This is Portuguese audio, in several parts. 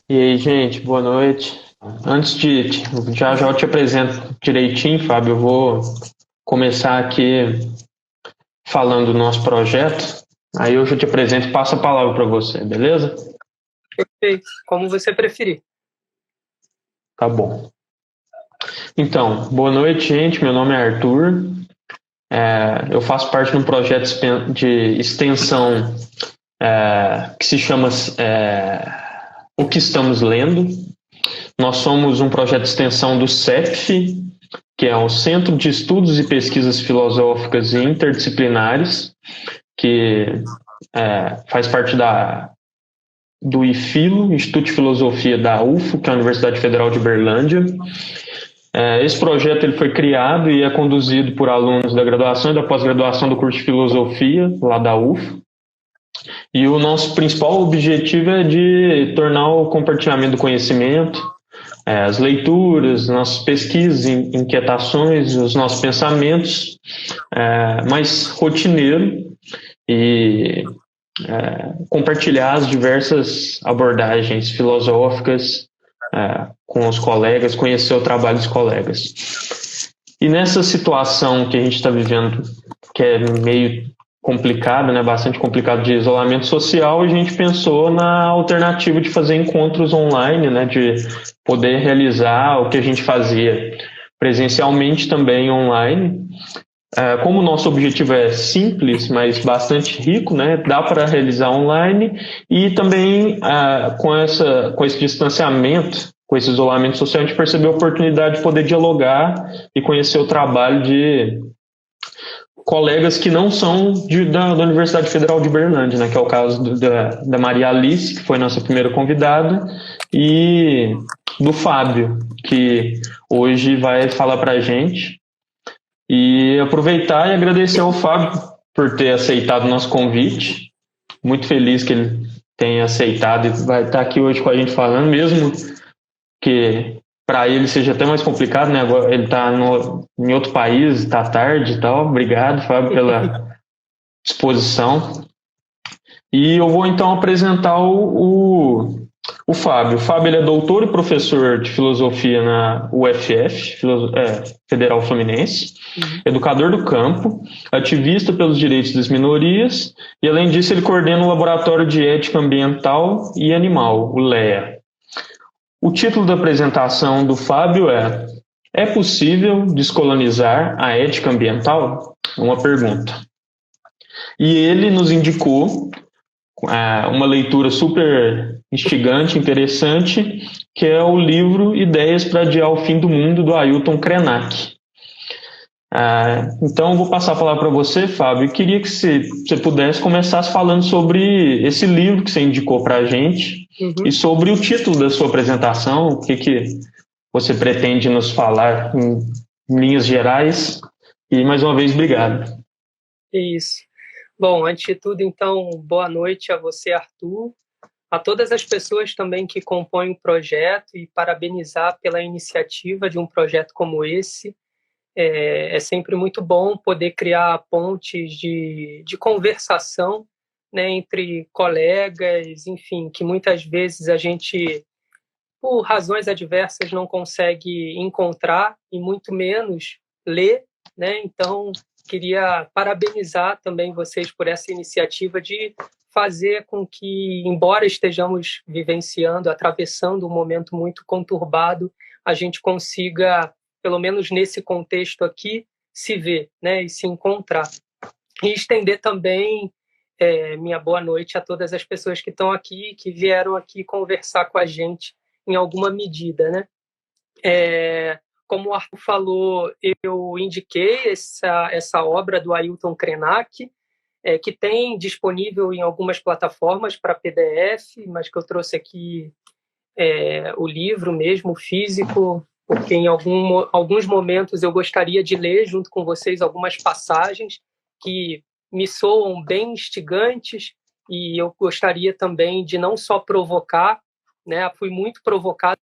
E aí, gente, boa noite. Antes de já eu te apresento direitinho, Fábio, eu vou começar aqui falando do nosso projeto. Aí eu já te apresento e passo a palavra para você, beleza? Perfeito, como você preferir. Tá bom. Então, boa noite, gente. Meu nome é Arthur. Eu faço parte de um projeto de extensão que se chama O que Estamos Lendo. Nós somos um projeto de extensão do CEF, que é o Centro de Estudos e Pesquisas Filosóficas e Interdisciplinares, que faz parte do IFILO, Instituto de Filosofia da UFO, que é a Universidade Federal de Berlândia. Esse projeto ele foi criado e é conduzido por alunos da graduação e da pós-graduação do curso de Filosofia, lá da UFO. E o nosso principal objetivo é de tornar o compartilhamento do conhecimento, as leituras, nossas pesquisas, inquietações, os nossos pensamentos mais rotineiro e compartilhar as diversas abordagens filosóficas com os colegas, conhecer o trabalho dos colegas. E nessa situação que a gente está vivendo, que é meio complicado, né, bastante complicado de isolamento social, a gente pensou na alternativa de fazer encontros online, né, de poder realizar o que a gente fazia presencialmente também online. Como o nosso objetivo é simples, mas bastante rico, né, dá para realizar online e também com esse distanciamento, com esse isolamento social, a gente percebeu a oportunidade de poder dialogar e conhecer o trabalho de colegas que não são da Universidade Federal de Berlândia, né, que é o caso da Maria Alice, que foi nossa primeira convidada, e do Fábio, que hoje vai falar para a gente. E aproveitar e agradecer ao Fábio por ter aceitado o nosso convite. Muito feliz que ele tenha aceitado e vai estar aqui hoje com a gente falando, mesmo que para ele seja até mais complicado, né? Agora ele está em outro país, está tarde e tal. Obrigado, Fábio, pela disposição. E eu vou então apresentar o Fábio. O Fábio ele é doutor e professor de filosofia na UFF, Federal Fluminense, educador do campo, ativista pelos direitos das minorias e, além disso, ele coordena o Laboratório de Ética Ambiental e Animal, o LEA. O título da apresentação do Fábio É possível descolonizar a ética ambiental? Uma pergunta. E ele nos indicou uma leitura super instigante, interessante, que é o livro Ideias para Adiar o Fim do Mundo, do Ailton Krenak. Então, eu vou passar a palavra para você, Fábio, e queria que você pudesse começar falando sobre esse livro que você indicou para a gente e sobre o título da sua apresentação, o que você pretende nos falar em linhas gerais. E, mais uma vez, obrigado. Isso. Bom, antes de tudo, então, boa noite a você, Arthur, a todas as pessoas também que compõem o projeto e parabenizar pela iniciativa de um projeto como esse. É sempre muito bom poder criar pontes de conversação, né, entre colegas, enfim, que muitas vezes a gente, por razões adversas, não consegue encontrar e muito menos ler, né? Então, queria parabenizar também vocês por essa iniciativa de fazer com que, embora estejamos vivenciando, atravessando um momento muito conturbado, a gente consiga, pelo menos nesse contexto aqui, se ver, né, e se encontrar. E estender também minha boa noite a todas as pessoas que estão aqui, que vieram aqui conversar com a gente em alguma medida, né? Como o Arthur falou, eu indiquei essa obra do Ailton Krenak, que tem disponível em algumas plataformas para PDF, mas que eu trouxe aqui o livro mesmo, físico, porque em alguns momentos eu gostaria de ler junto com vocês algumas passagens que me soam bem instigantes e eu gostaria também de não só provocar, né? Fui muito provocado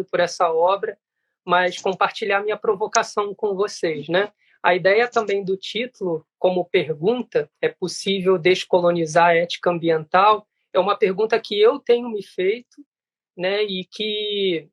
por essa obra, mas compartilhar minha provocação com vocês, né? A ideia também do título, como pergunta, é possível descolonizar a ética ambiental? É uma pergunta que eu tenho me feito, né, e que,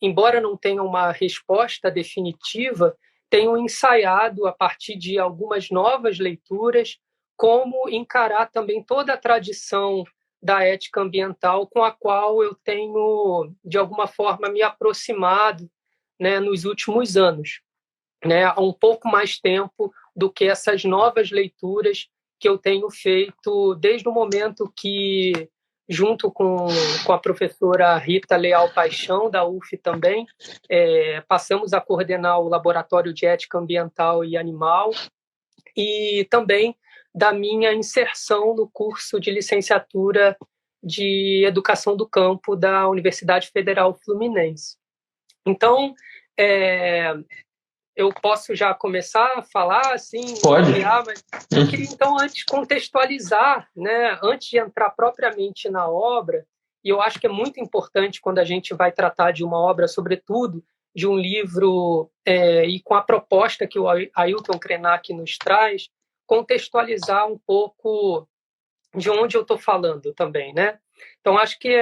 embora não tenha uma resposta definitiva, tenho ensaiado, a partir de algumas novas leituras, como encarar também toda a tradição da ética ambiental com a qual eu tenho, de alguma forma, me aproximado, né, nos últimos anos, né, há um pouco mais tempo do que essas novas leituras que eu tenho feito desde o momento que, junto com a professora Rita Leal Paixão, da UF também, passamos a coordenar o Laboratório de Ética Ambiental e Animal, e também da minha inserção no curso de licenciatura de Educação do Campo da Universidade Federal Fluminense. Então, eu posso já começar a falar, assim, Pode. mas eu queria, então, antes contextualizar, né, antes de entrar propriamente na obra, e eu acho que é muito importante quando a gente vai tratar de uma obra, sobretudo de um livro, e com a proposta que o Ailton Krenak nos traz, contextualizar um pouco de onde eu estou falando também, né? Então, acho que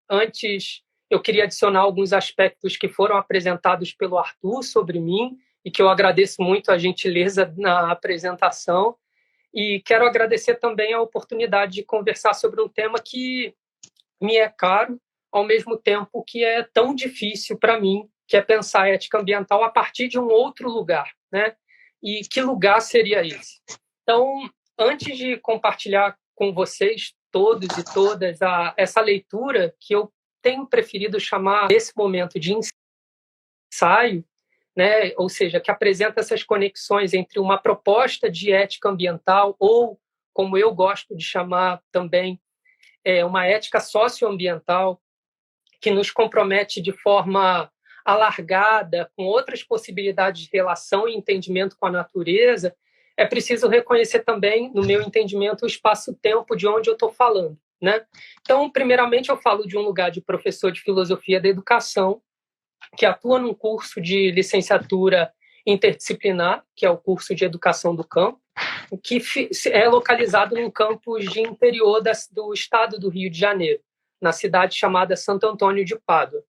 antes eu queria adicionar alguns aspectos que foram apresentados pelo Arthur sobre mim e que eu agradeço muito a gentileza na apresentação, e quero agradecer também a oportunidade de conversar sobre um tema que me é caro, ao mesmo tempo que é tão difícil para mim, que é pensar a ética ambiental a partir de um outro lugar, né? E que lugar seria esse? Então, antes de compartilhar com vocês todos e todas essa leitura que eu tenho preferido chamar esse momento de ensaio, né? Ou seja, que apresenta essas conexões entre uma proposta de ética ambiental ou, como eu gosto de chamar também, uma ética socioambiental que nos compromete de forma alargada com outras possibilidades de relação e entendimento com a natureza. É preciso reconhecer também, no meu entendimento, o espaço-tempo de onde eu estou falando, né? Então, primeiramente, eu falo de um lugar de professor de filosofia da educação, que atua num curso de licenciatura interdisciplinar, que é o curso de educação do campo, que é localizado num campus de interior do estado do Rio de Janeiro, na cidade chamada Santo Antônio de Pádua.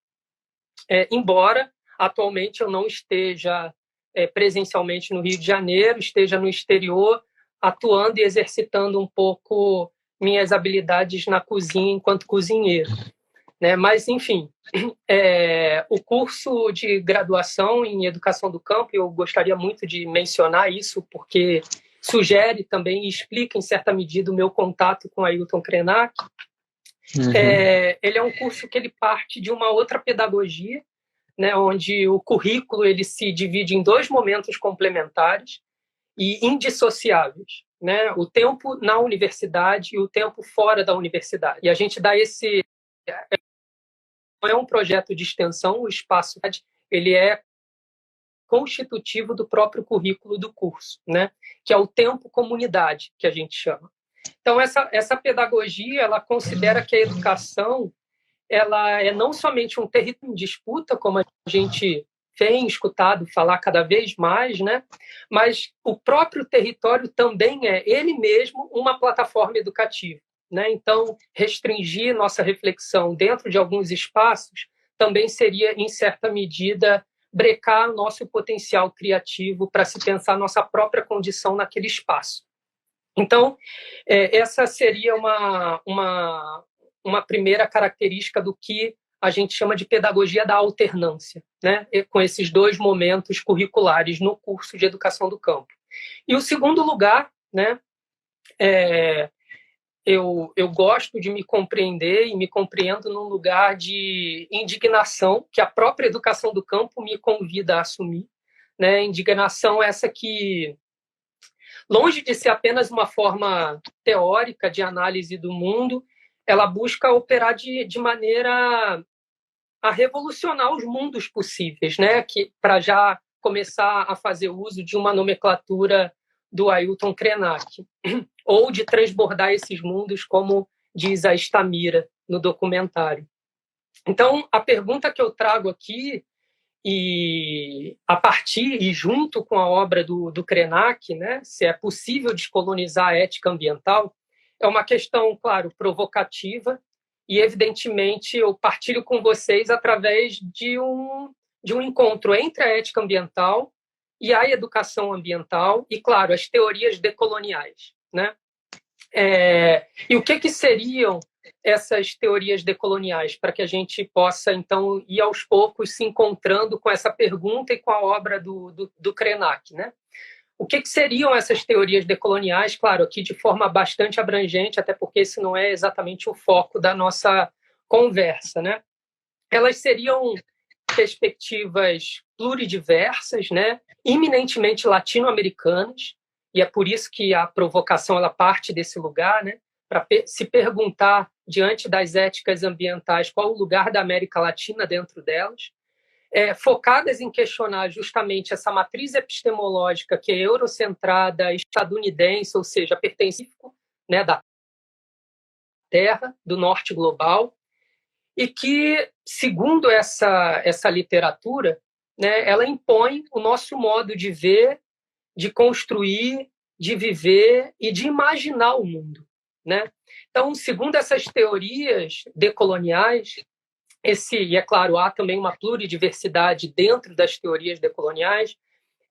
Embora atualmente eu não esteja presencialmente no Rio de Janeiro, esteja no exterior, atuando e exercitando um pouco minhas habilidades na cozinha enquanto cozinheiro, né? Mas, enfim, o curso de graduação em Educação do Campo, eu gostaria muito de mencionar isso, porque sugere também e explica, em certa medida, o meu contato com Ailton Krenak. Ele é um curso que ele parte de uma outra pedagogia, né, onde o currículo ele se divide em dois momentos complementares e indissociáveis, né? O tempo na universidade e o tempo fora da universidade. E a gente dá esse... É um projeto de extensão, o espaço ele é constitutivo do próprio currículo do curso, né? Que é o tempo comunidade, que a gente chama. Então, essa pedagogia, ela considera que a educação ela é não somente um território em disputa, como a gente tem escutado falar cada vez mais, né? Mas o próprio território também é, ele mesmo, uma plataforma educativa, né? Então, restringir nossa reflexão dentro de alguns espaços também seria, em certa medida, brecar nosso potencial criativo para se pensar nossa própria condição naquele espaço. Então, essa seria uma primeira característica do que a gente chama de pedagogia da alternância, né? Com esses dois momentos curriculares no curso de Educação do Campo. E o segundo lugar, né? Eu gosto de me compreender e me compreendo num lugar de indignação que a própria Educação do Campo me convida a assumir, né? Indignação essa que, longe de ser apenas uma forma teórica de análise do mundo, ela busca operar de maneira a revolucionar os mundos possíveis, né? Que para já começar a fazer uso de uma nomenclatura do Ailton Krenak, ou de transbordar esses mundos, como diz a Estamira no documentário. Então, a pergunta que eu trago aqui, e a partir e junto com a obra do Krenak, né, se é possível descolonizar a ética ambiental, é uma questão, claro, provocativa e, evidentemente, eu partilho com vocês através de um encontro entre a ética ambiental e a educação ambiental e, claro, as teorias decoloniais, né? E o que seriam essas teorias decoloniais, para que a gente possa, então, ir aos poucos se encontrando com essa pergunta e com a obra do Krenak, né? O que seriam essas teorias decoloniais? Claro, aqui de forma bastante abrangente, até porque esse não é exatamente o foco da nossa conversa, né? Elas seriam perspectivas pluridiversas, né? Eminentemente latino-americanas, e é por isso que a provocação ela parte desse lugar, né? Para se perguntar, diante das éticas ambientais, qual o lugar da América Latina dentro delas, focadas em questionar justamente essa matriz epistemológica que é eurocentrada, estadunidense, ou seja, pertence, né, da Terra, do norte global, e que, segundo essa literatura, né, ela impõe o nosso modo de ver, de construir, de viver e de imaginar o mundo, né? Então, segundo essas teorias decoloniais, e é claro, há também uma pluridiversidade dentro das teorias decoloniais,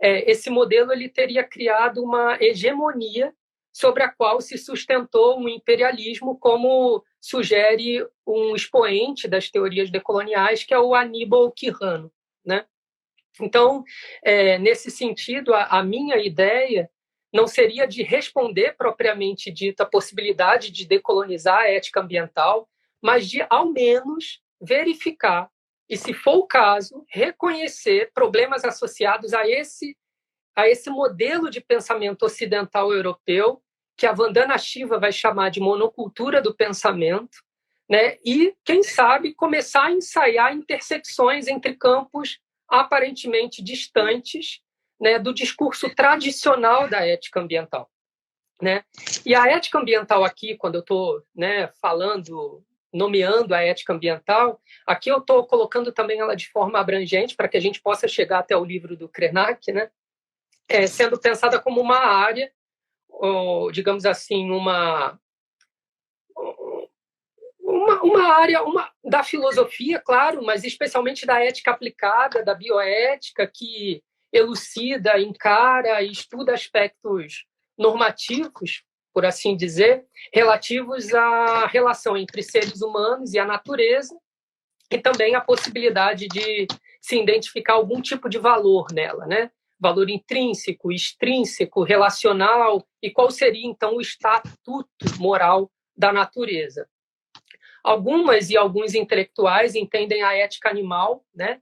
esse modelo ele teria criado uma hegemonia sobre a qual se sustentou um imperialismo, como sugere um expoente das teorias decoloniais, que é o Aníbal Quijano, né? Então, nesse sentido, a minha ideia não seria de responder propriamente dita a possibilidade de decolonizar a ética ambiental, mas de, ao menos, verificar e, se for o caso, reconhecer problemas associados a esse modelo de pensamento ocidental europeu, que a Vandana Shiva vai chamar de monocultura do pensamento, né? E, quem sabe, começar a ensaiar intersecções entre campos aparentemente distantes, né, do discurso tradicional da ética ambiental, né? E a ética ambiental aqui, quando eu estou, né, nomeando a ética ambiental, aqui eu estou colocando também ela de forma abrangente para que a gente possa chegar até o livro do Krenak, né? Sendo pensada como uma área, ou, digamos assim, uma área da filosofia, claro, mas especialmente da ética aplicada, da bioética, que elucida, encara e estuda aspectos normativos, por assim dizer, relativos à relação entre seres humanos e a natureza, e também a possibilidade de se identificar algum tipo de valor nela, né? Valor intrínseco, extrínseco, relacional, e qual seria, então, o estatuto moral da natureza. Algumas e alguns intelectuais entendem a ética animal, né,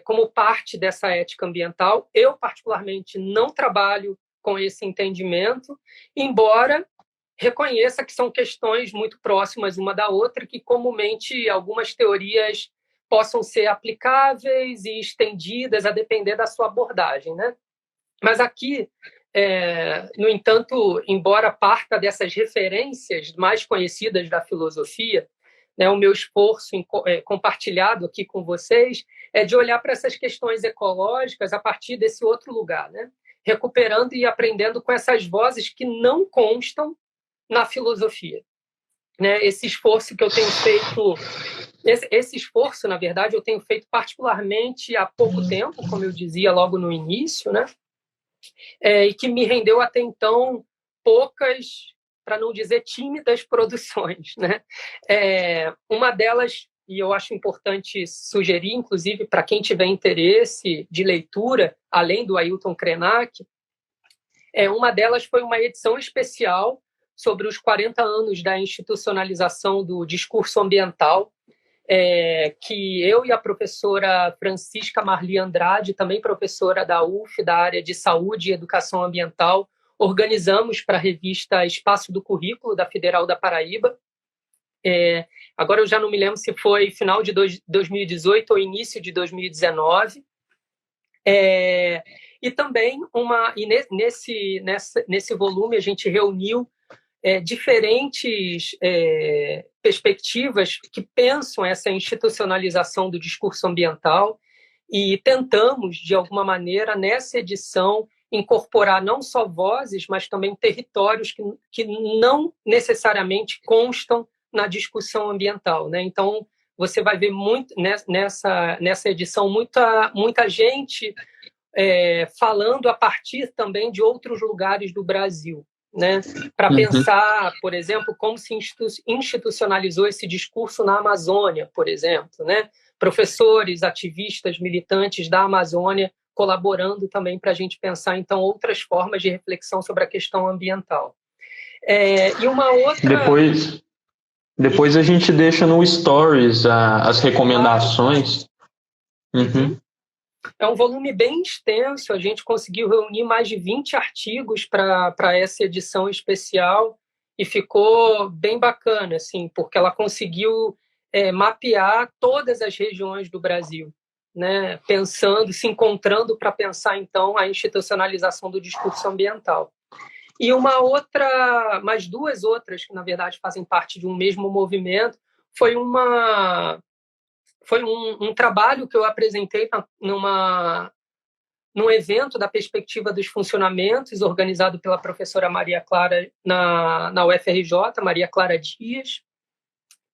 como parte dessa ética ambiental. Eu, particularmente, não trabalho com esse entendimento, embora reconheça que são questões muito próximas uma da outra, que comumente algumas teorias possam ser aplicáveis e estendidas a depender da sua abordagem, né? Mas aqui, no entanto, embora parta dessas referências mais conhecidas da filosofia, né, o meu esforço compartilhado aqui com vocês é de olhar para essas questões ecológicas a partir desse outro lugar, né? Recuperando e aprendendo com essas vozes que não constam na filosofia, né? Esse esforço que eu tenho feito, esse esforço, na verdade, eu tenho feito particularmente há pouco tempo, como eu dizia logo no início, né? E que me rendeu até então poucas, para não dizer tímidas, produções, né? Uma delas, e eu acho importante sugerir, inclusive, para quem tiver interesse de leitura, além do Ailton Krenak, uma delas foi uma edição especial sobre os 40 anos da institucionalização do discurso ambiental, que eu e a professora Francisca Marli Andrade, também professora da UF, da área de saúde e educação ambiental, organizamos para a revista Espaço do Currículo, da Federal da Paraíba. Agora eu já não me lembro se foi final de 2018 ou início de 2019. E também, nesse volume, a gente reuniu diferentes perspectivas que pensam essa institucionalização do discurso ambiental e tentamos, de alguma maneira, nessa edição, incorporar não só vozes, mas também territórios que não necessariamente constam na discussão ambiental, né? Então, você vai ver muito nessa edição muita gente falando a partir também de outros lugares do Brasil, né? Para pensar, por exemplo, como se institucionalizou esse discurso na Amazônia, por exemplo, né? Professores, ativistas, militantes da Amazônia colaborando também para a gente pensar, então, outras formas de reflexão sobre a questão ambiental. E uma outra... Depois a gente deixa no Stories as recomendações. Claro. É um volume bem extenso, a gente conseguiu reunir mais de 20 artigos para essa edição especial e ficou bem bacana, assim, porque ela conseguiu mapear todas as regiões do Brasil, né? Pensando, se encontrando para pensar, então, a institucionalização do discurso ambiental. E mais duas outras, que na verdade fazem parte de um mesmo movimento, foi um trabalho que eu apresentei num evento da perspectiva dos funcionamentos, organizado pela professora Maria Clara na UFRJ, Maria Clara Dias,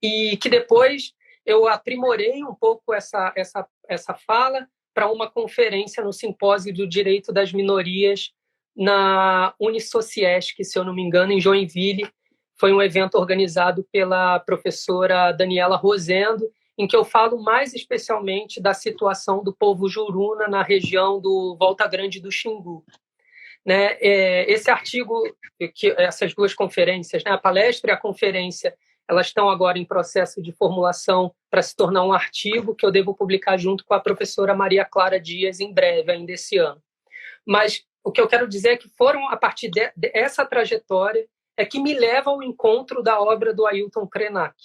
e que depois eu aprimorei um pouco essa fala para uma conferência no Simpósio do Direito das Minorias na Unisociesc, se eu não me engano, em Joinville. Foi um evento organizado pela professora Daniela Rosendo, em que eu falo mais especialmente da situação do povo Juruna na região do Volta Grande do Xingu. Né? Esse artigo, essas duas conferências, né? A palestra e a conferência, elas estão agora em processo de formulação para se tornar um artigo que eu devo publicar junto com a professora Maria Clara Dias em breve, ainda esse ano. Mas o que eu quero dizer é que foram a partir dessa trajetória que me leva ao encontro da obra do Ailton Krenak,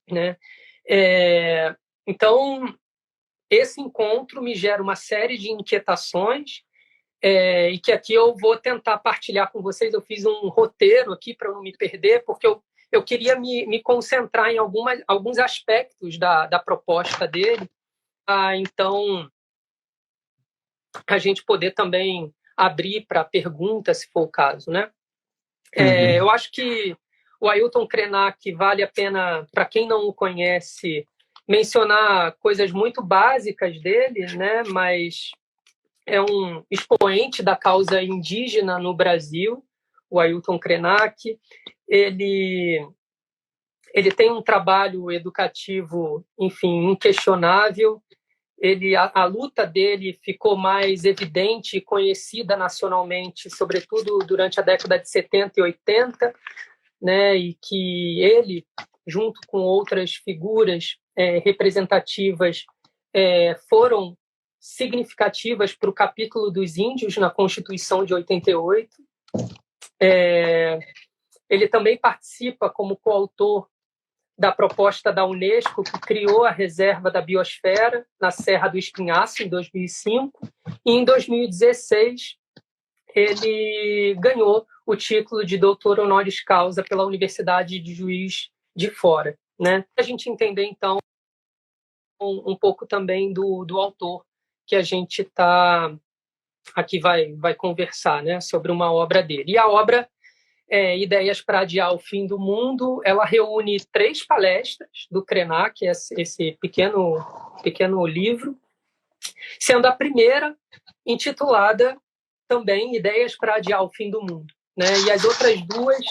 né? Então, esse encontro me gera uma série de inquietações e que aqui eu vou tentar partilhar com vocês. Eu fiz um roteiro aqui para não me perder, porque eu queria me concentrar em alguns aspectos da proposta dele, então a gente poder também abrir para perguntas, se for o caso, né? Eu acho que o Ailton Krenak vale a pena, para quem não o conhece, mencionar coisas muito básicas dele, né? Mas é um expoente da causa indígena no Brasil, o Ailton Krenak. Ele tem um trabalho educativo, enfim, inquestionável. A luta dele ficou mais evidente e conhecida nacionalmente, sobretudo durante a década de 70 e 80, né? E que ele, junto com outras figuras representativas, foram significativas para o capítulo dos índios na Constituição de 88. Ele também participa como coautor da proposta da Unesco, que criou a Reserva da Biosfera na Serra do Espinhaço, em 2005. E, em 2016, ele ganhou o título de doutor honoris causa pela Universidade de Juiz de Fora, né? A gente entender, então, um pouco também do autor que a gente aqui vai conversar, né, sobre uma obra dele. E a obra Ideias para Adiar o Fim do Mundo, ela reúne 3 palestras do Krenak, esse pequeno livro, sendo a primeira intitulada também Ideias para Adiar o Fim do Mundo, né? E as outras 2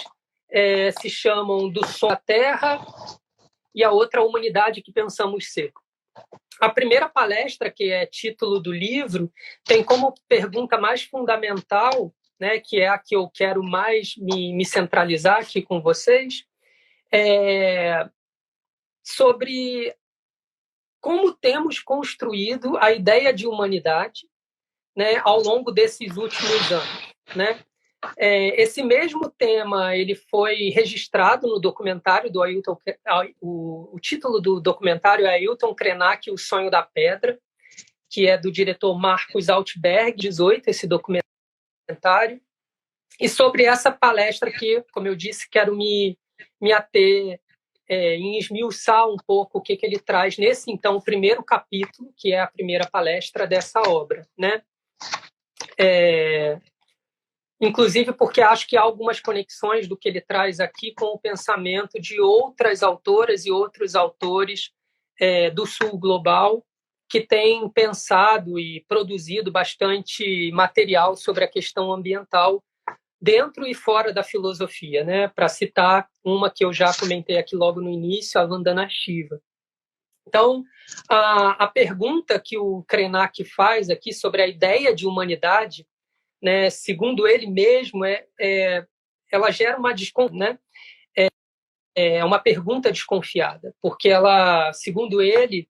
se chamam Do Som à Terra e a outra A Humanidade que Pensamos Ser. A primeira palestra, que é título do livro, tem como pergunta mais fundamental, né, que é a que eu quero mais me centralizar aqui com vocês, sobre como temos construído a ideia de humanidade, né, ao longo desses últimos anos, né? Esse mesmo tema ele foi registrado no documentário do Ailton. O título do documentário é Ailton Krenak, O Sonho da Pedra, que é do diretor Marcos Altberg, 18, esse documentário. E sobre essa palestra que, como eu disse, quero me ater em esmiuçar um pouco o que ele traz nesse, então, primeiro capítulo, que é a primeira palestra dessa obra, né? inclusive porque acho que há algumas conexões do que ele traz aqui com o pensamento de outras autoras e outros autores do Sul global, que têm pensado e produzido bastante material sobre a questão ambiental dentro e fora da filosofia, né? Para citar uma que eu já comentei aqui logo no início, a Vandana Shiva. Então, a pergunta que o Krenak faz aqui sobre a ideia de humanidade, né, segundo ele mesmo, ela gera uma né? Uma pergunta desconfiada, porque ela, segundo ele,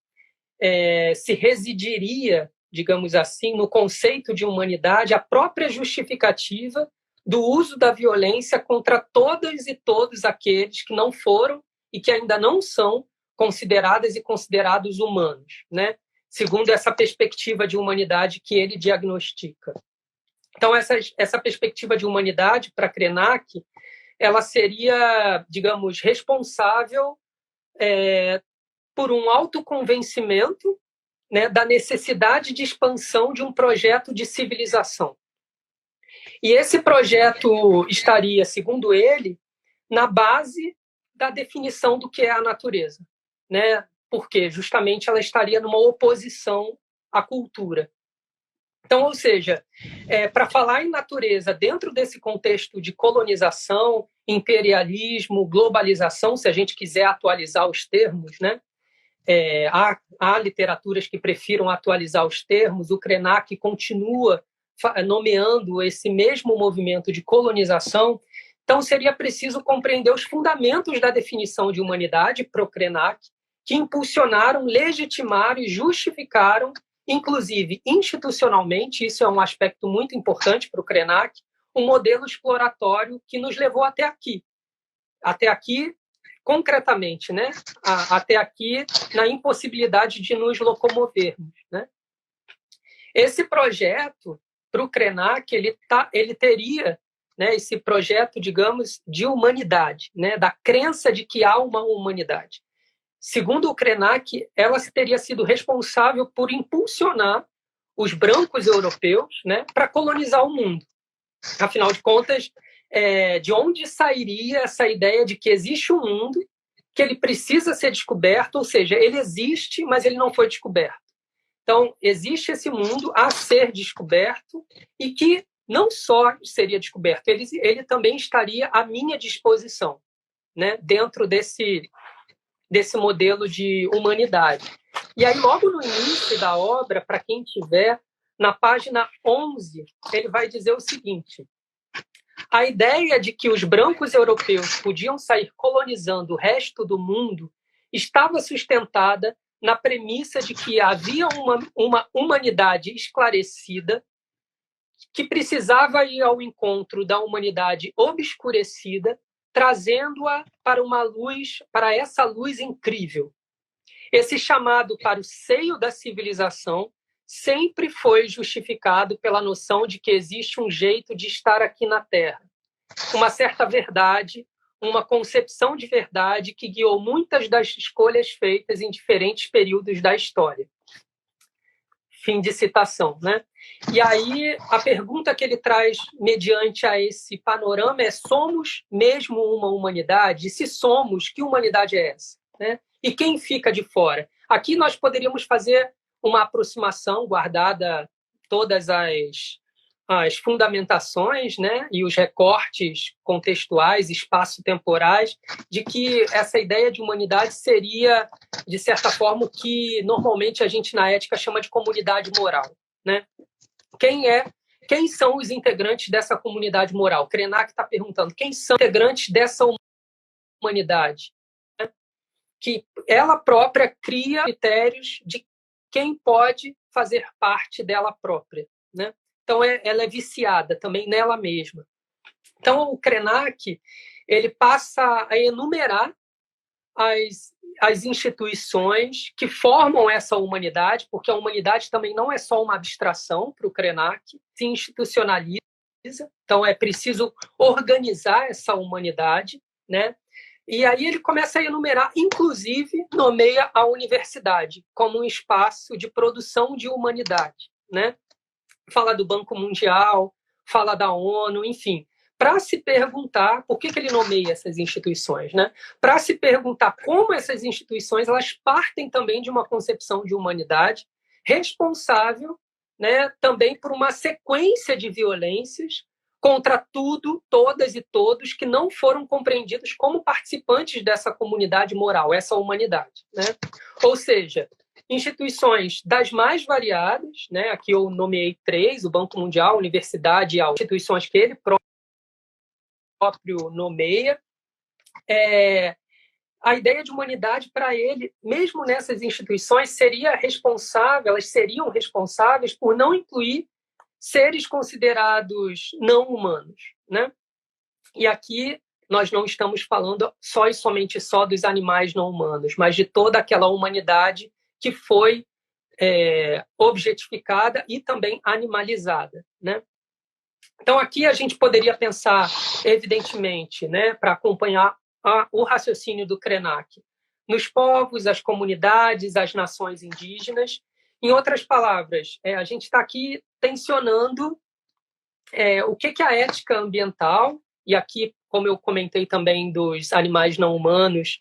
se residiria, digamos assim, no conceito de humanidade, a própria justificativa do uso da violência contra todas e todos aqueles que não foram e que ainda não são consideradas e considerados humanos, né? Segundo essa perspectiva de humanidade que ele diagnostica. Então, essa perspectiva de humanidade, para Krenak, ela seria, digamos, responsável por um autoconvencimento, né, da necessidade de expansão de um projeto de civilização. E esse projeto estaria, segundo ele, na base da definição do que é a natureza, né? Porque justamente ela estaria numa oposição à cultura. Então, ou seja, para falar em natureza dentro desse contexto de colonização, imperialismo, globalização, se a gente quiser atualizar os termos, né? Há literaturas que prefiram atualizar os termos, o Krenak continua nomeando esse mesmo movimento de colonização. Então, seria preciso compreender os fundamentos da definição de humanidade para o Krenak, que impulsionaram, legitimaram e justificaram, inclusive institucionalmente, isso é um aspecto muito importante para o Krenak, um modelo exploratório que nos levou até aqui. Até aqui, concretamente, né? Até aqui, na impossibilidade de nos locomovermos, né? Esse projeto, para o Krenak, ele teria, né, esse projeto, digamos, de humanidade, né, da crença de que há uma humanidade. Segundo o Krenak, ela teria sido responsável por impulsionar os brancos europeus, né, para colonizar o mundo. Afinal de contas, de onde sairia essa ideia de que existe um mundo, que ele precisa ser descoberto, ou seja, ele existe, mas ele não foi descoberto. Então, existe esse mundo a ser descoberto e que não só seria descoberto, ele também estaria à minha disposição, né, dentro desse modelo de humanidade. E aí, logo no início da obra, para quem tiver, na página 11, ele vai dizer o seguinte: a ideia de que os brancos europeus podiam sair colonizando o resto do mundo estava sustentada na premissa de que havia uma humanidade esclarecida que precisava ir ao encontro da humanidade obscurecida, trazendo-a para essa luz incrível. Esse chamado para o seio da civilização sempre foi justificado pela noção de que existe um jeito de estar aqui na Terra, uma certa verdade, uma concepção de verdade que guiou muitas das escolhas feitas em diferentes períodos da história. Fim de citação, né? E aí, a pergunta que ele traz mediante a esse panorama é: somos mesmo uma humanidade? E se somos, que humanidade é essa? Né? E quem fica de fora? Aqui nós poderíamos fazer uma aproximação, guardada todas as fundamentações, né, e os recortes contextuais, espaço-temporais, de que essa ideia de humanidade seria, de certa forma, o que normalmente a gente na ética chama de comunidade moral, né? Quem são os integrantes dessa comunidade moral? Krenak está perguntando: quem são os integrantes dessa humanidade? Né? Que ela própria cria critérios de quem pode fazer parte dela própria, né? Então, ela é viciada também nela mesma. Então, o Krenak, ele passa a enumerar as instituições que formam essa humanidade, porque a humanidade também não é só uma abstração para o Krenak, se institucionaliza. Então, é preciso organizar essa humanidade, né? E aí ele começa a enumerar, inclusive, nomeia a universidade como um espaço de produção de humanidade, né? Fala do Banco Mundial, fala da ONU, enfim, para se perguntar por que ele nomeia essas instituições, né? Para se perguntar como essas instituições elas partem também de uma concepção de humanidade responsável, né, também por uma sequência de violências contra tudo, todas e todos que não foram compreendidos como participantes dessa comunidade moral, essa humanidade, né? Ou seja, instituições das mais variadas, né? Aqui eu nomeei 3, o Banco Mundial, a Universidade e as instituições que ele próprio nomeia. A ideia de humanidade para ele, mesmo nessas instituições, elas seriam responsáveis por não incluir seres considerados não humanos, né? E aqui nós não estamos falando só e somente só dos animais não humanos, mas de toda aquela humanidade que foi objetificada e também animalizada, né? Então aqui a gente poderia pensar, evidentemente, né, para acompanhar o raciocínio do Krenak, nos povos, as comunidades, as nações indígenas. Em outras palavras, a gente está aqui tensionando o que é a ética ambiental, e aqui, como eu comentei também dos animais não humanos,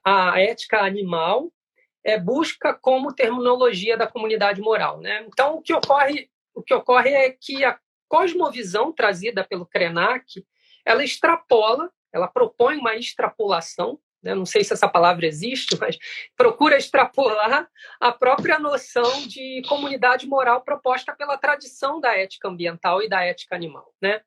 a ética animal busca como terminologia da comunidade moral, né? Então, o que ocorre é que a cosmovisão trazida pelo Krenak, ela propõe uma extrapolação, né? Não sei se essa palavra existe, mas procura extrapolar a própria noção de comunidade moral proposta pela tradição da ética ambiental e da ética animal, né?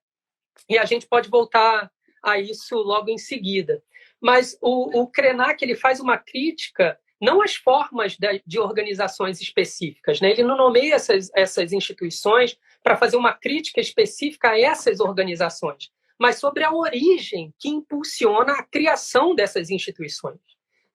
E a gente pode voltar a isso logo em seguida. Mas o Krenak ele faz uma crítica não às formas de organizações específicas, né? Ele não nomeia essas instituições para fazer uma crítica específica a essas organizações, mas sobre a origem que impulsiona a criação dessas instituições,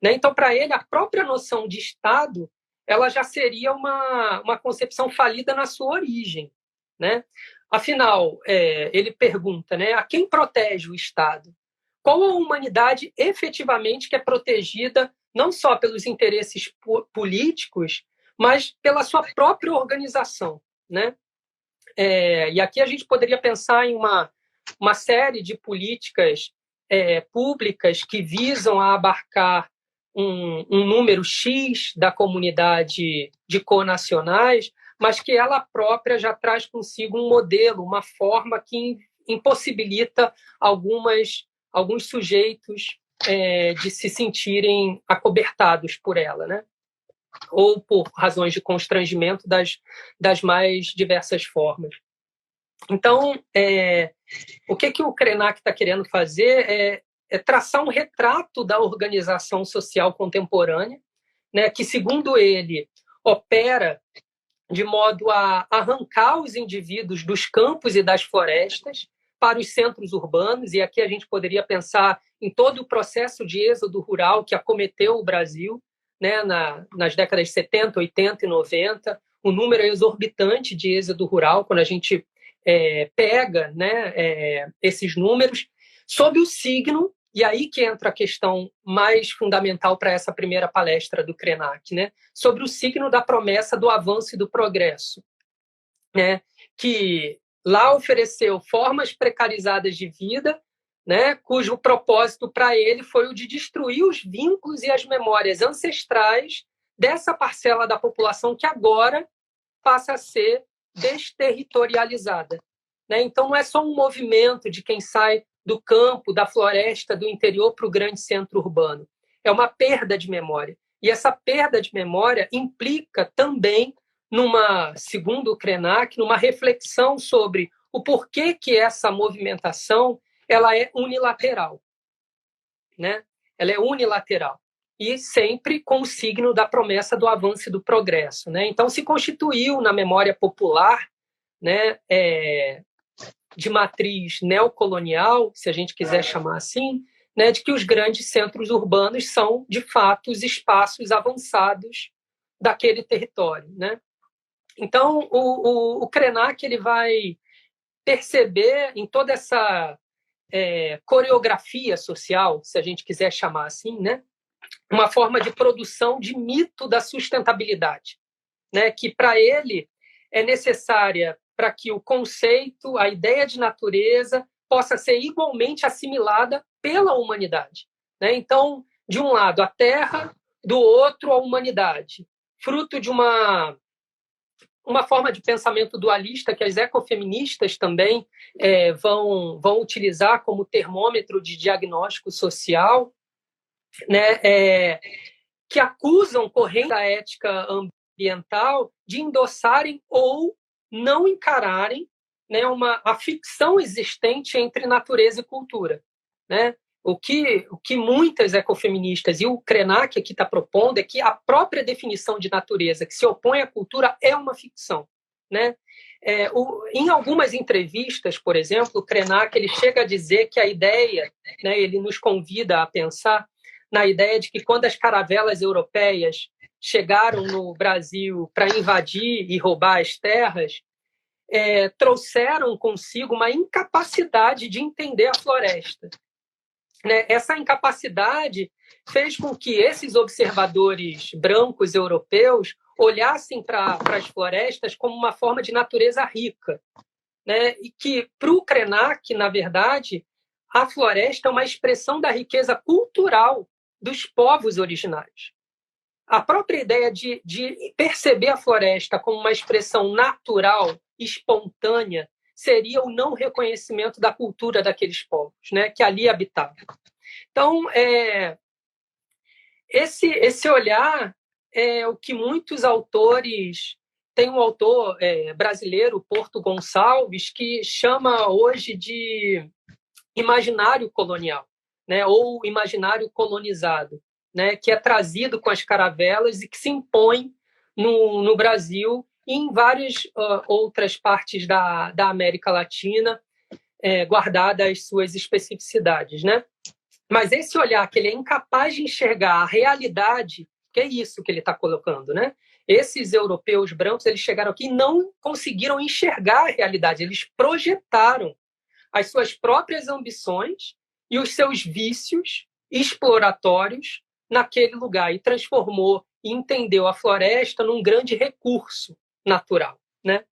né? Então, para ele, a própria noção de Estado ela já seria uma concepção falida na sua origem, né? Afinal, ele pergunta, né, a quem protege o Estado? Qual a humanidade efetivamente que é protegida não só pelos interesses políticos, mas pela sua própria organização, né? E aqui a gente poderia pensar em uma série de políticas públicas que visam a abarcar um número X da comunidade de conacionais, mas que ela própria já traz consigo um modelo, uma forma que impossibilita alguns sujeitos de se sentirem acobertados por ela, né? Ou por razões de constrangimento das mais diversas formas. Então, o que o Krenak está querendo fazer é traçar um retrato da organização social contemporânea, né, que, segundo ele, opera de modo a arrancar os indivíduos dos campos e das florestas para os centros urbanos, e aqui a gente poderia pensar em todo o processo de êxodo rural que acometeu o Brasil, né, nas décadas de 70, 80 e 90, o número é exorbitante de êxodo rural, quando a gente pega, né, esses números, sob o signo, e aí que entra a questão mais fundamental para essa primeira palestra do Krenak, né, sobre o signo da promessa do avanço e do progresso, né, que lá ofereceu formas precarizadas de vida, né, cujo propósito para ele foi o de destruir os vínculos e as memórias ancestrais dessa parcela da população que agora passa a ser desterritorializada, né? Então, não é só um movimento de quem sai do campo, da floresta, do interior para o grande centro urbano. É uma perda de memória. E essa perda de memória implica também, segundo o Krenak, numa reflexão sobre o porquê que essa movimentação ela é unilateral, né? Ela é unilateral e sempre com o signo da promessa do avanço e do progresso, né? Então se constituiu na memória popular, né, de matriz neocolonial, se a gente quiser chamar assim, né, de que os grandes centros urbanos são de fato os espaços avançados daquele território, né? Então o Krenak ele vai perceber em toda essa coreografia social, se a gente quiser chamar assim, né, uma forma de produção de mito da sustentabilidade, né, que para ele é necessária para que o conceito, a ideia de natureza, possa ser igualmente assimilada pela humanidade, né? Então, de um lado, a Terra, do outro, a humanidade, fruto de uma forma de pensamento dualista que as ecofeministas também vão utilizar como termômetro de diagnóstico social, né? Que acusam correntes da ética ambiental de endossarem ou não encararem, né, a ficção existente entre natureza e cultura, né? O que muitas ecofeministas e o Krenak aqui está propondo é que a própria definição de natureza que se opõe à cultura é uma ficção, né? Em algumas entrevistas, por exemplo, o Krenak ele chega a dizer que a ideia, né, ele nos convida a pensar na ideia de que quando as caravelas europeias chegaram no Brasil para invadir e roubar as terras, trouxeram consigo uma incapacidade de entender a floresta, né? Essa incapacidade fez com que esses observadores brancos europeus olhassem para as florestas como uma forma de natureza rica, né? E que, para o Krenak, na verdade, a floresta é uma expressão da riqueza cultural dos povos originários. A própria ideia de perceber a floresta como uma expressão natural, espontânea, seria o não reconhecimento da cultura daqueles povos, né, que ali habitavam. Então, esse olhar é o que muitos autores... Tem um autor brasileiro, Porto Gonçalves, que chama hoje de imaginário colonial, né, ou imaginário colonizado, né, que é trazido com as caravelas e que se impõe no Brasil e em várias outras partes da América Latina, guardadas as suas especificidades, né? Mas esse olhar que ele é incapaz de enxergar a realidade, que é isso que ele está colocando, né? Esses europeus brancos, eles chegaram aqui e não conseguiram enxergar a realidade, eles projetaram as suas próprias ambições e os seus vícios exploratórios naquele lugar e transformou e entendeu a floresta num grande recurso natural, né?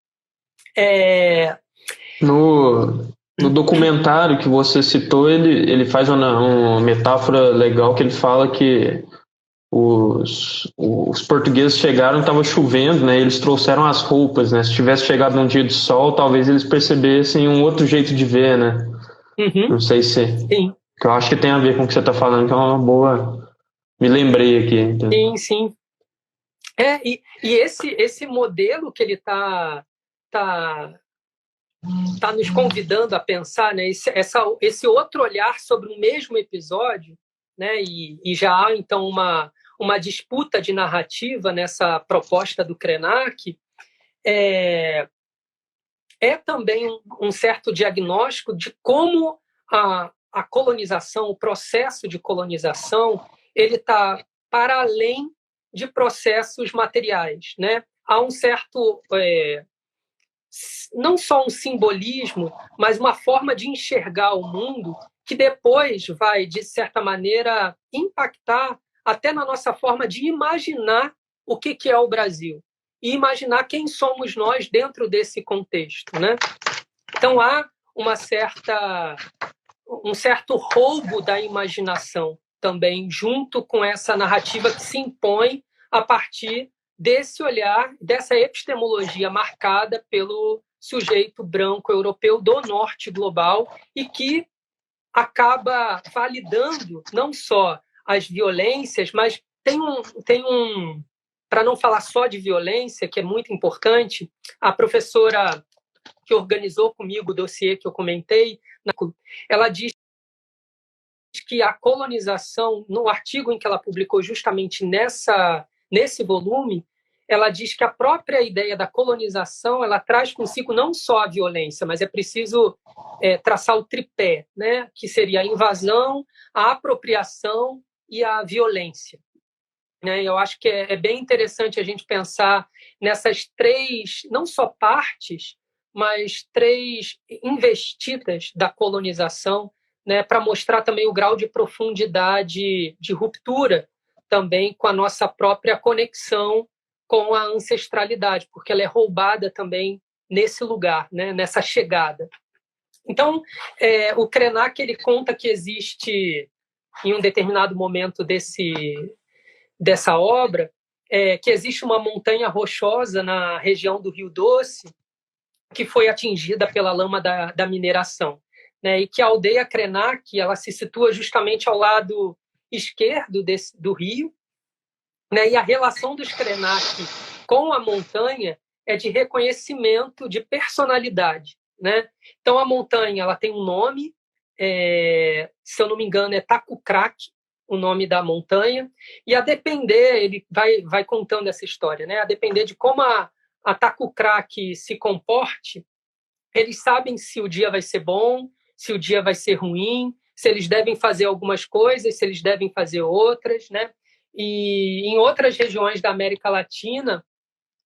No documentário que você citou, ele faz uma metáfora legal que ele fala que os portugueses chegaram, estava chovendo, né? Eles trouxeram as roupas, né? Se tivesse chegado num dia de sol, talvez eles percebessem um outro jeito de ver, né? Uhum. Não sei se... Sim. Que eu acho que tem a ver com o que você está falando, que é uma boa... Me lembrei aqui. Então. Sim. E esse modelo que ele está nos convidando a pensar, né? Esse outro olhar sobre o mesmo episódio, né? E já há, então, uma disputa de narrativa nessa proposta do Krenak, é também um certo diagnóstico de como a colonização, o processo de colonização, ele está para além de processos materiais, né? Há um certo, não só um simbolismo, mas uma forma de enxergar o mundo que depois vai, de certa maneira, impactar até na nossa forma de imaginar o que é o Brasil e imaginar quem somos nós dentro desse contexto, né? Então, há um certo roubo da imaginação também, junto com essa narrativa que se impõe a partir desse olhar, dessa epistemologia marcada pelo sujeito branco europeu do norte global e que acaba validando não só as violências, mas tem um para não falar só de violência, que é muito importante, a professora que organizou comigo o dossiê que eu comentei, ela diz que a colonização, no artigo em que ela publicou justamente nesse volume, ela diz que a própria ideia da colonização ela traz consigo não só a violência, mas é preciso traçar o tripé, né? Que seria a invasão, a apropriação e a violência. Né? Eu acho que é bem interessante a gente pensar nessas três, não só partes, mas três investidas da colonização, né, para mostrar também o grau de profundidade de ruptura também com a nossa própria conexão com a ancestralidade, porque ela é roubada também nesse lugar, né, nessa chegada. Então, o Krenak ele conta que existe, em um determinado momento dessa obra, que existe uma montanha rochosa na região do Rio Doce que foi atingida pela lama da mineração, né, e que a aldeia Krenak ela se situa justamente ao lado esquerdo do rio, né, e a relação dos Krenak com a montanha é de reconhecimento de personalidade, né? Então a montanha ela tem um nome, se eu não me engano é Takukrak, o nome da montanha, e a depender, ele vai contando essa história, né? A depender de como a Takukrak se comporte, eles sabem se o dia vai ser bom, se o dia vai ser ruim, se eles devem fazer algumas coisas, se eles devem fazer outras, né? E em outras regiões da América Latina,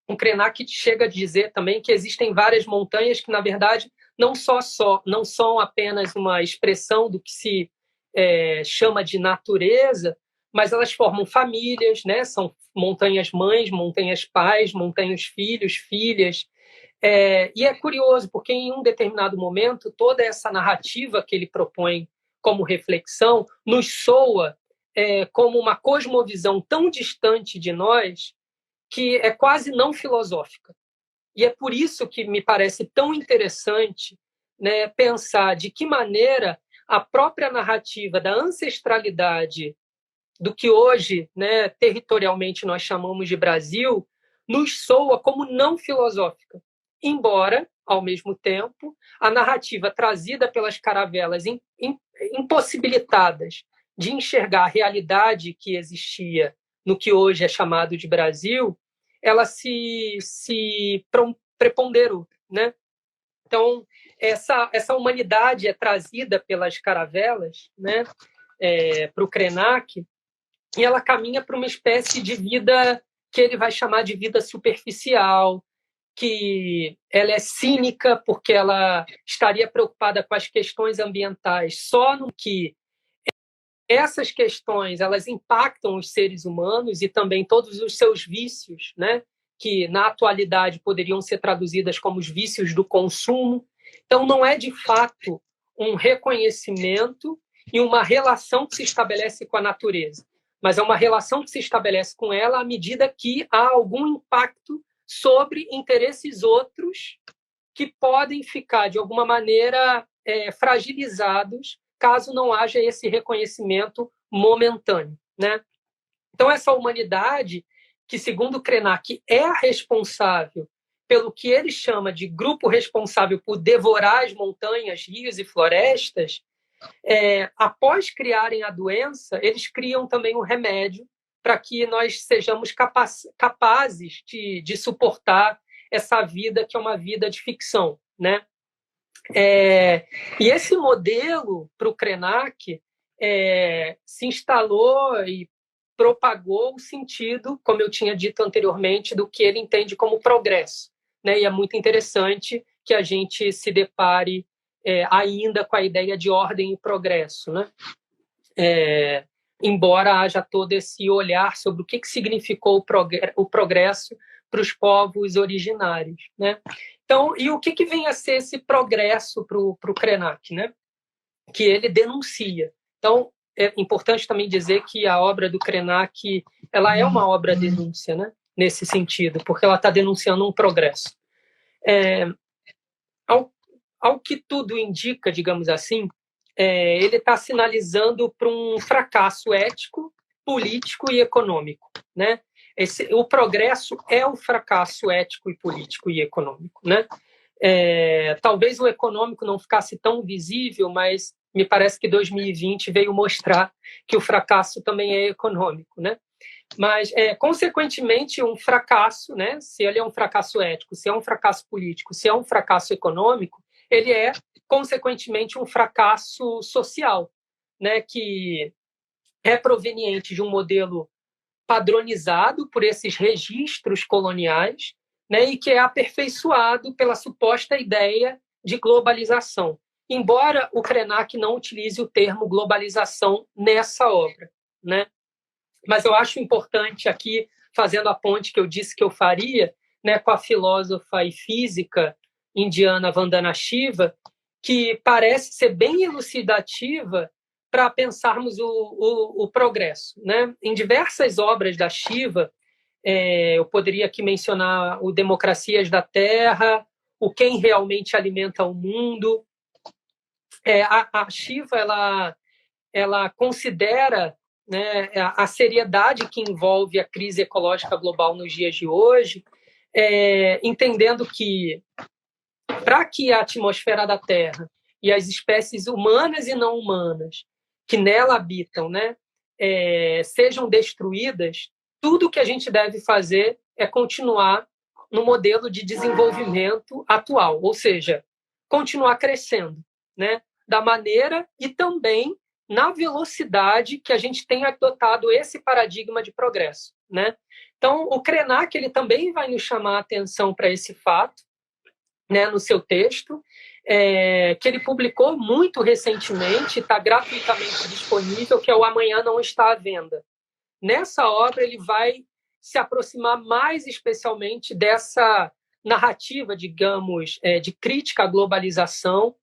o Krenak chega a dizer também que existem várias montanhas que, na verdade, não são apenas uma expressão do que se chama de natureza, mas elas formam famílias, né? São montanhas mães, montanhas pais, montanhas filhos, filhas. E é curioso, porque em um determinado momento, toda essa narrativa que ele propõe como reflexão nos soa como uma cosmovisão tão distante de nós que é quase não filosófica. E é por isso que me parece tão interessante, né, pensar de que maneira a própria narrativa da ancestralidade do que hoje, né, territorialmente nós chamamos de Brasil, nos soa como não filosófica. Embora, ao mesmo tempo, a narrativa trazida pelas caravelas impossibilitadas de enxergar a realidade que existia no que hoje é chamado de Brasil, ela se preponderou, né? Então, essa humanidade é trazida pelas caravelas, né, para o Krenak, e ela caminha para uma espécie de vida que ele vai chamar de vida superficial, que ela é cínica porque ela estaria preocupada com as questões ambientais só no que essas questões elas impactam os seres humanos e também todos os seus vícios, né? Que na atualidade poderiam ser traduzidas como os vícios do consumo. Então, não é de fato um reconhecimento e uma relação que se estabelece com a natureza, mas é uma relação que se estabelece com ela à medida que há algum impacto sobre interesses outros que podem ficar, de alguma maneira, fragilizados caso não haja esse reconhecimento momentâneo, né? Então, essa humanidade, que, segundo Krenak, é a responsável pelo que ele chama de grupo responsável por devorar as montanhas, rios e florestas, após criarem a doença, eles criam também um remédio para que nós sejamos capazes de suportar essa vida que é uma vida de ficção, né? E esse modelo para o Krenak se instalou e propagou o sentido, como eu tinha dito anteriormente, do que ele entende como progresso, né? E é muito interessante que a gente se depare ainda com a ideia de ordem e progresso, né? Embora haja todo esse olhar sobre o que significou o progresso para os povos originários, né? Então, e o que vem a ser esse progresso para o Krenak, né? Que ele denuncia. Então, é importante também dizer que a obra do Krenak ela é uma obra denúncia, né? Nesse sentido, porque ela está denunciando um progresso. Ao que tudo indica, digamos assim, ele está sinalizando para um fracasso ético, político e econômico, né? O progresso é o fracasso ético e político e econômico, né? Talvez o econômico não ficasse tão visível, mas me parece que 2020 veio mostrar que o fracasso também é econômico, né? Mas, consequentemente, um fracasso, né? Se ele é um fracasso ético, se é um fracasso político, se é um fracasso econômico, ele é, consequentemente, um fracasso social, né? Que é proveniente de um modelo padronizado por esses registros coloniais, né, e que é aperfeiçoado pela suposta ideia de globalização. Embora o Krenak não utilize o termo globalização nessa obra, né? Mas eu acho importante aqui, fazendo a ponte que eu disse que eu faria, né, com a filósofa e física indiana Vandana Shiva, que parece ser bem elucidativa para pensarmos o progresso, né? Em diversas obras da Shiva, eu poderia aqui mencionar o Democracias da Terra, o Quem Realmente Alimenta o Mundo. A Shiva ela considera, né, a seriedade que envolve a crise ecológica global nos dias de hoje, entendendo que, para que a atmosfera da Terra e as espécies humanas e não humanas que nela habitam, né, sejam destruídas, tudo que a gente deve fazer é continuar no modelo de desenvolvimento atual, ou seja, continuar crescendo, né, da maneira e também na velocidade que a gente tem adotado esse paradigma de progresso, né? Então, o Krenak ele também vai nos chamar a atenção para esse fato, né, no seu texto, que ele publicou muito recentemente, está gratuitamente disponível, que é o Amanhã Não Está à Venda. Nessa obra, ele vai se aproximar mais especialmente dessa narrativa, digamos, de crítica à globalização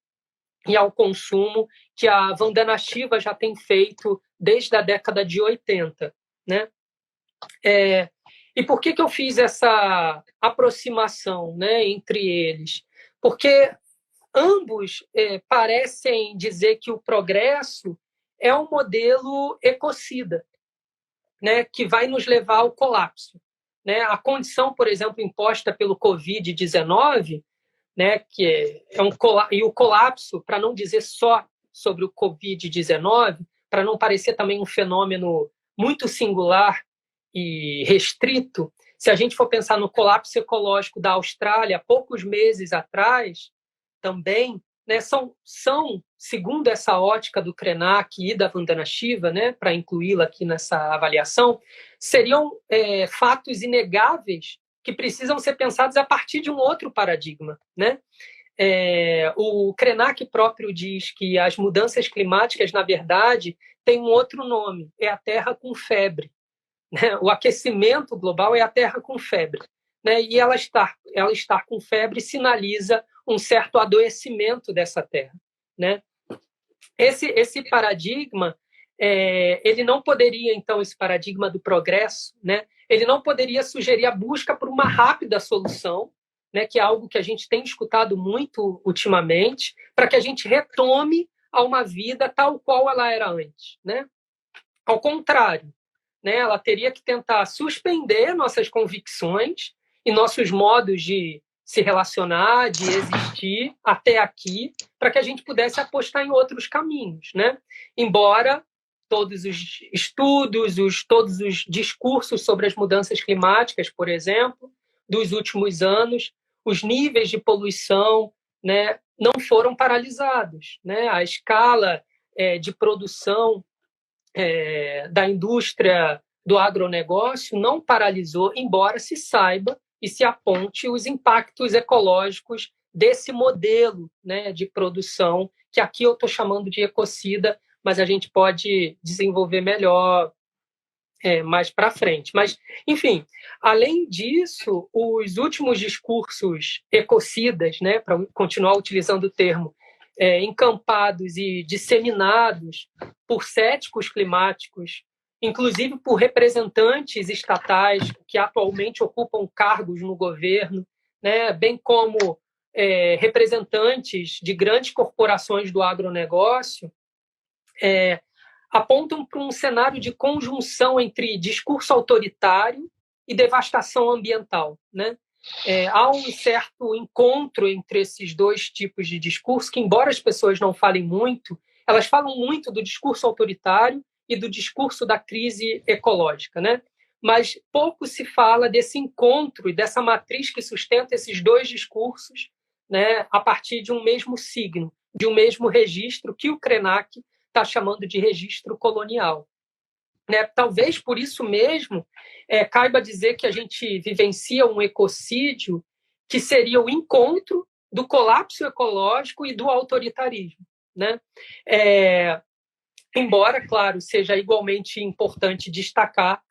e ao consumo que a Vandana Shiva já tem feito desde a década de 80, né? E por que eu fiz essa aproximação, né, entre eles? Porque ambos parecem dizer que o progresso é um modelo ecocida, né, que vai nos levar ao colapso, né? A condição, por exemplo, imposta pelo Covid-19, né, que e o colapso, para não dizer só sobre o Covid-19, para não parecer também um fenômeno muito singular e restrito, se a gente for pensar no colapso ecológico da Austrália, poucos meses atrás, também, né, são, segundo essa ótica do Krenak e da Vandana Shiva, né, para incluí-la aqui nessa avaliação, seriam fatos inegáveis que precisam ser pensados a partir de um outro paradigma, né? O Krenak próprio diz que as mudanças climáticas, na verdade, têm um outro nome, é a Terra com febre, né? O aquecimento global é a Terra com febre, né? E ela estar com febre sinaliza um certo adoecimento dessa Terra, né? Esse paradigma, ele não poderia, então, esse paradigma do progresso, né? Ele não poderia sugerir a busca por uma rápida solução, né? Que é algo que a gente tem escutado muito ultimamente, para que a gente retome a uma vida tal qual ela era antes, né? Ao contrário, né? Ela teria que tentar suspender nossas convicções e nossos modos de se relacionar, de existir até aqui, para que a gente pudesse apostar em outros caminhos, né? Embora todos os estudos, todos os discursos sobre as mudanças climáticas, por exemplo, dos últimos anos, os níveis de poluição, né, não foram paralisados, né? A escala de produção da indústria do agronegócio não paralisou, embora se saiba e se aponte os impactos ecológicos desse modelo, né, de produção, que aqui eu estou chamando de ecocida, mas a gente pode desenvolver melhor mais para frente. Mas, enfim, além disso, os últimos discursos ecocidas, né, para continuar utilizando o termo, encampados e disseminados por céticos climáticos, inclusive por representantes estatais que atualmente ocupam cargos no governo, né, bem como representantes de grandes corporações do agronegócio, apontam para um cenário de conjunção entre discurso autoritário e devastação ambiental, né? Há um certo encontro entre esses dois tipos de discurso que, embora as pessoas não falem muito, elas falam muito do discurso autoritário e do discurso da crise ecológica, né? Mas pouco se fala desse encontro e dessa matriz que sustenta esses dois discursos, né, a partir de um mesmo signo, de um mesmo registro que o Krenak está chamando de registro colonial. Né? Talvez por isso mesmo caiba dizer que a gente vivencia um ecocídio que seria o encontro do colapso ecológico e do autoritarismo. Né? Embora, claro, seja igualmente importante destacar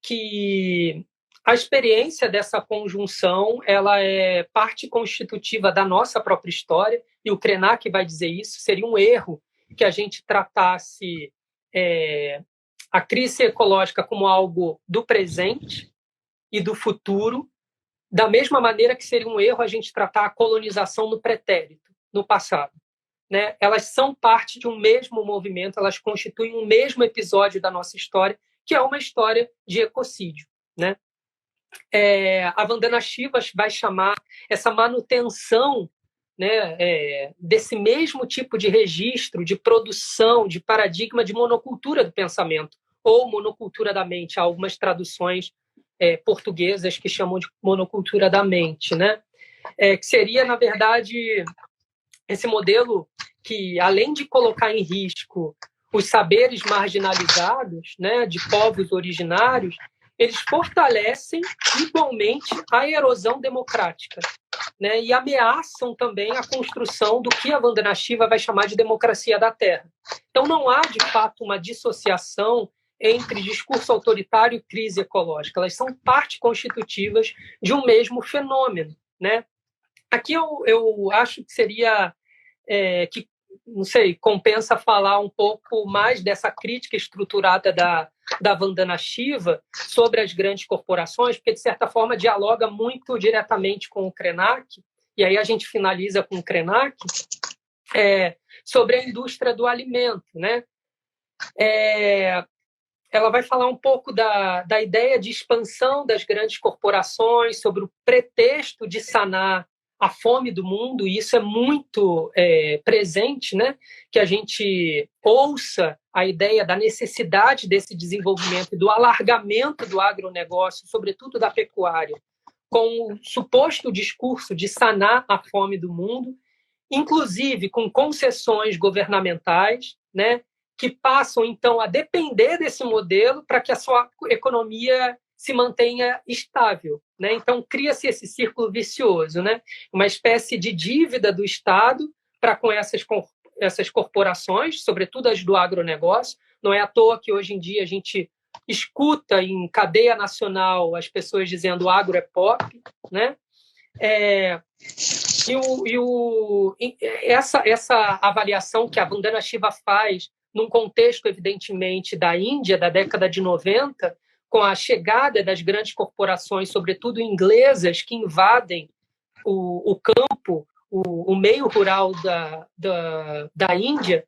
que a experiência dessa conjunção, ela é parte constitutiva da nossa própria história, e o Krenak vai dizer isso. Seria um erro que a gente tratasse a crise ecológica como algo do presente e do futuro, da mesma maneira que seria um erro a gente tratar a colonização no pretérito, no passado. Né? Elas são parte de um mesmo movimento, elas constituem um mesmo episódio da nossa história, que é uma história de ecocídio. Né? A Vandana Shiva vai chamar essa manutenção, né, desse mesmo tipo de registro, de produção, de paradigma de monocultura do pensamento, ou monocultura da mente. Há algumas traduções portuguesas que chamam de monocultura da mente, né? Que seria, na verdade, esse modelo que, além de colocar em risco os saberes marginalizados, né, de povos originários, eles fortalecem igualmente a erosão democrática, né, e ameaçam também a construção do que a Vandana Shiva vai chamar de democracia da terra. Então, não há, de fato, uma dissociação entre discurso autoritário e crise ecológica. Elas são parte constitutivas de um mesmo fenômeno. Né? Aqui eu acho que seria que, não sei, compensa falar um pouco mais dessa crítica estruturada da Vandana Shiva sobre as grandes corporações, porque, de certa forma, dialoga muito diretamente com o Krenak, e aí a gente finaliza com o Krenak, sobre a indústria do alimento. Né? Ela vai falar um pouco da ideia de expansão das grandes corporações, sobre o pretexto de sanar a fome do mundo, e isso é muito presente, né? Que a gente ouça a ideia da necessidade desse desenvolvimento e do alargamento do agronegócio, sobretudo da pecuária, com o suposto discurso de sanar a fome do mundo, inclusive com concessões governamentais, né? Que passam, então, a depender desse modelo para que a sua economia se mantenha estável. Né? Então, cria-se esse círculo vicioso, né? Uma espécie de dívida do Estado para com essas corporações, sobretudo as do agronegócio. Não é à toa que, hoje em dia, a gente escuta em cadeia nacional as pessoas dizendo o agro é pop. Né? Essa avaliação que a Vandana Shiva faz num contexto, evidentemente, da Índia, da década de 90, com a chegada das grandes corporações, sobretudo inglesas, que invadem o campo, o meio rural da Índia,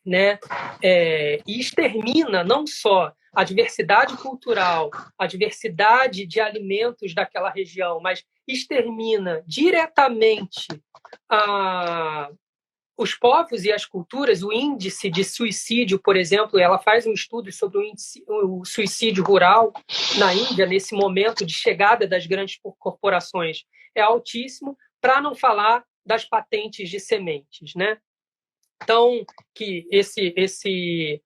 né? E extermina não só a diversidade cultural, a diversidade de alimentos daquela região, mas extermina diretamente os povos e as culturas. O índice de suicídio, por exemplo, ela faz um estudo sobre o suicídio rural na Índia, nesse momento de chegada das grandes corporações, é altíssimo, para não falar das patentes de sementes. Né? Então, que esse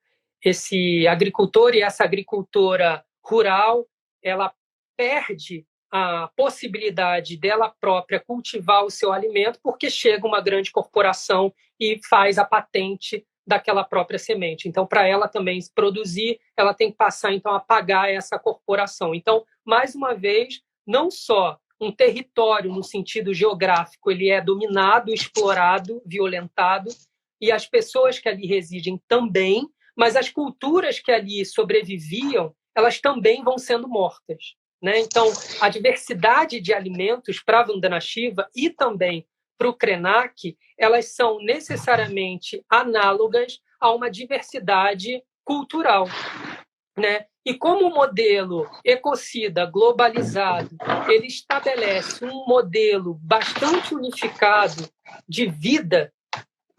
agricultor e essa agricultora rural, ela perde a possibilidade dela própria cultivar o seu alimento, porque chega uma grande corporação e faz a patente daquela própria semente. Então, para ela também produzir, ela tem que passar, então, a pagar essa corporação. Então, mais uma vez, não só um território no sentido geográfico, ele é dominado, explorado, violentado, e as pessoas que ali residem também, mas as culturas que ali sobreviviam, elas também vão sendo mortas. Né? Então, a diversidade de alimentos para a Vandana Shiva e também para o Krenak, elas são necessariamente análogas a uma diversidade cultural. Né? E como o modelo ecocida globalizado, ele estabelece um modelo bastante unificado de vida,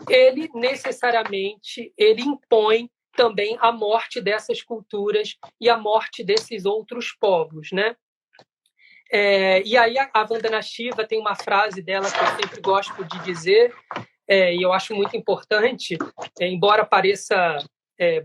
ele necessariamente impõe também a morte dessas culturas e a morte desses outros povos. Né? E aí a Vandana Shiva tem uma frase dela que eu sempre gosto de dizer, e eu acho muito importante, embora pareça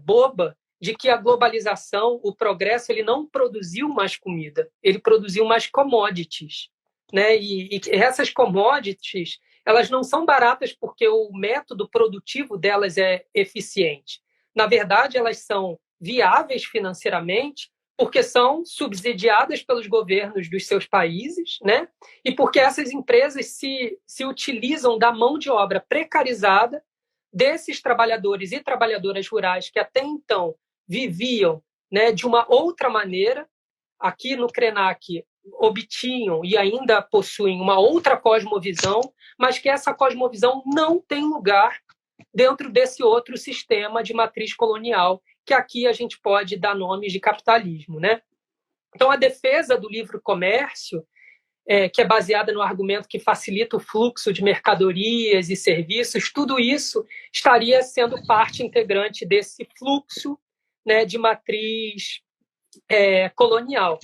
boba, de que a globalização, o progresso, ele não produziu mais comida, ele produziu mais commodities. Né? E essas commodities, elas não são baratas porque o método produtivo delas é eficiente. Na verdade, elas são viáveis financeiramente porque são subsidiadas pelos governos dos seus países, né? E porque essas empresas se utilizam da mão de obra precarizada desses trabalhadores e trabalhadoras rurais que até então viviam, né, de uma outra maneira. Aqui no Krenak obtinham e ainda possuem uma outra cosmovisão, mas que essa cosmovisão não tem lugar dentro desse outro sistema de matriz colonial, que aqui a gente pode dar nomes de capitalismo, né? Então, a defesa do livre comércio, que é baseada no argumento que facilita o fluxo de mercadorias e serviços, tudo isso estaria sendo parte integrante desse fluxo, né, de matriz colonial.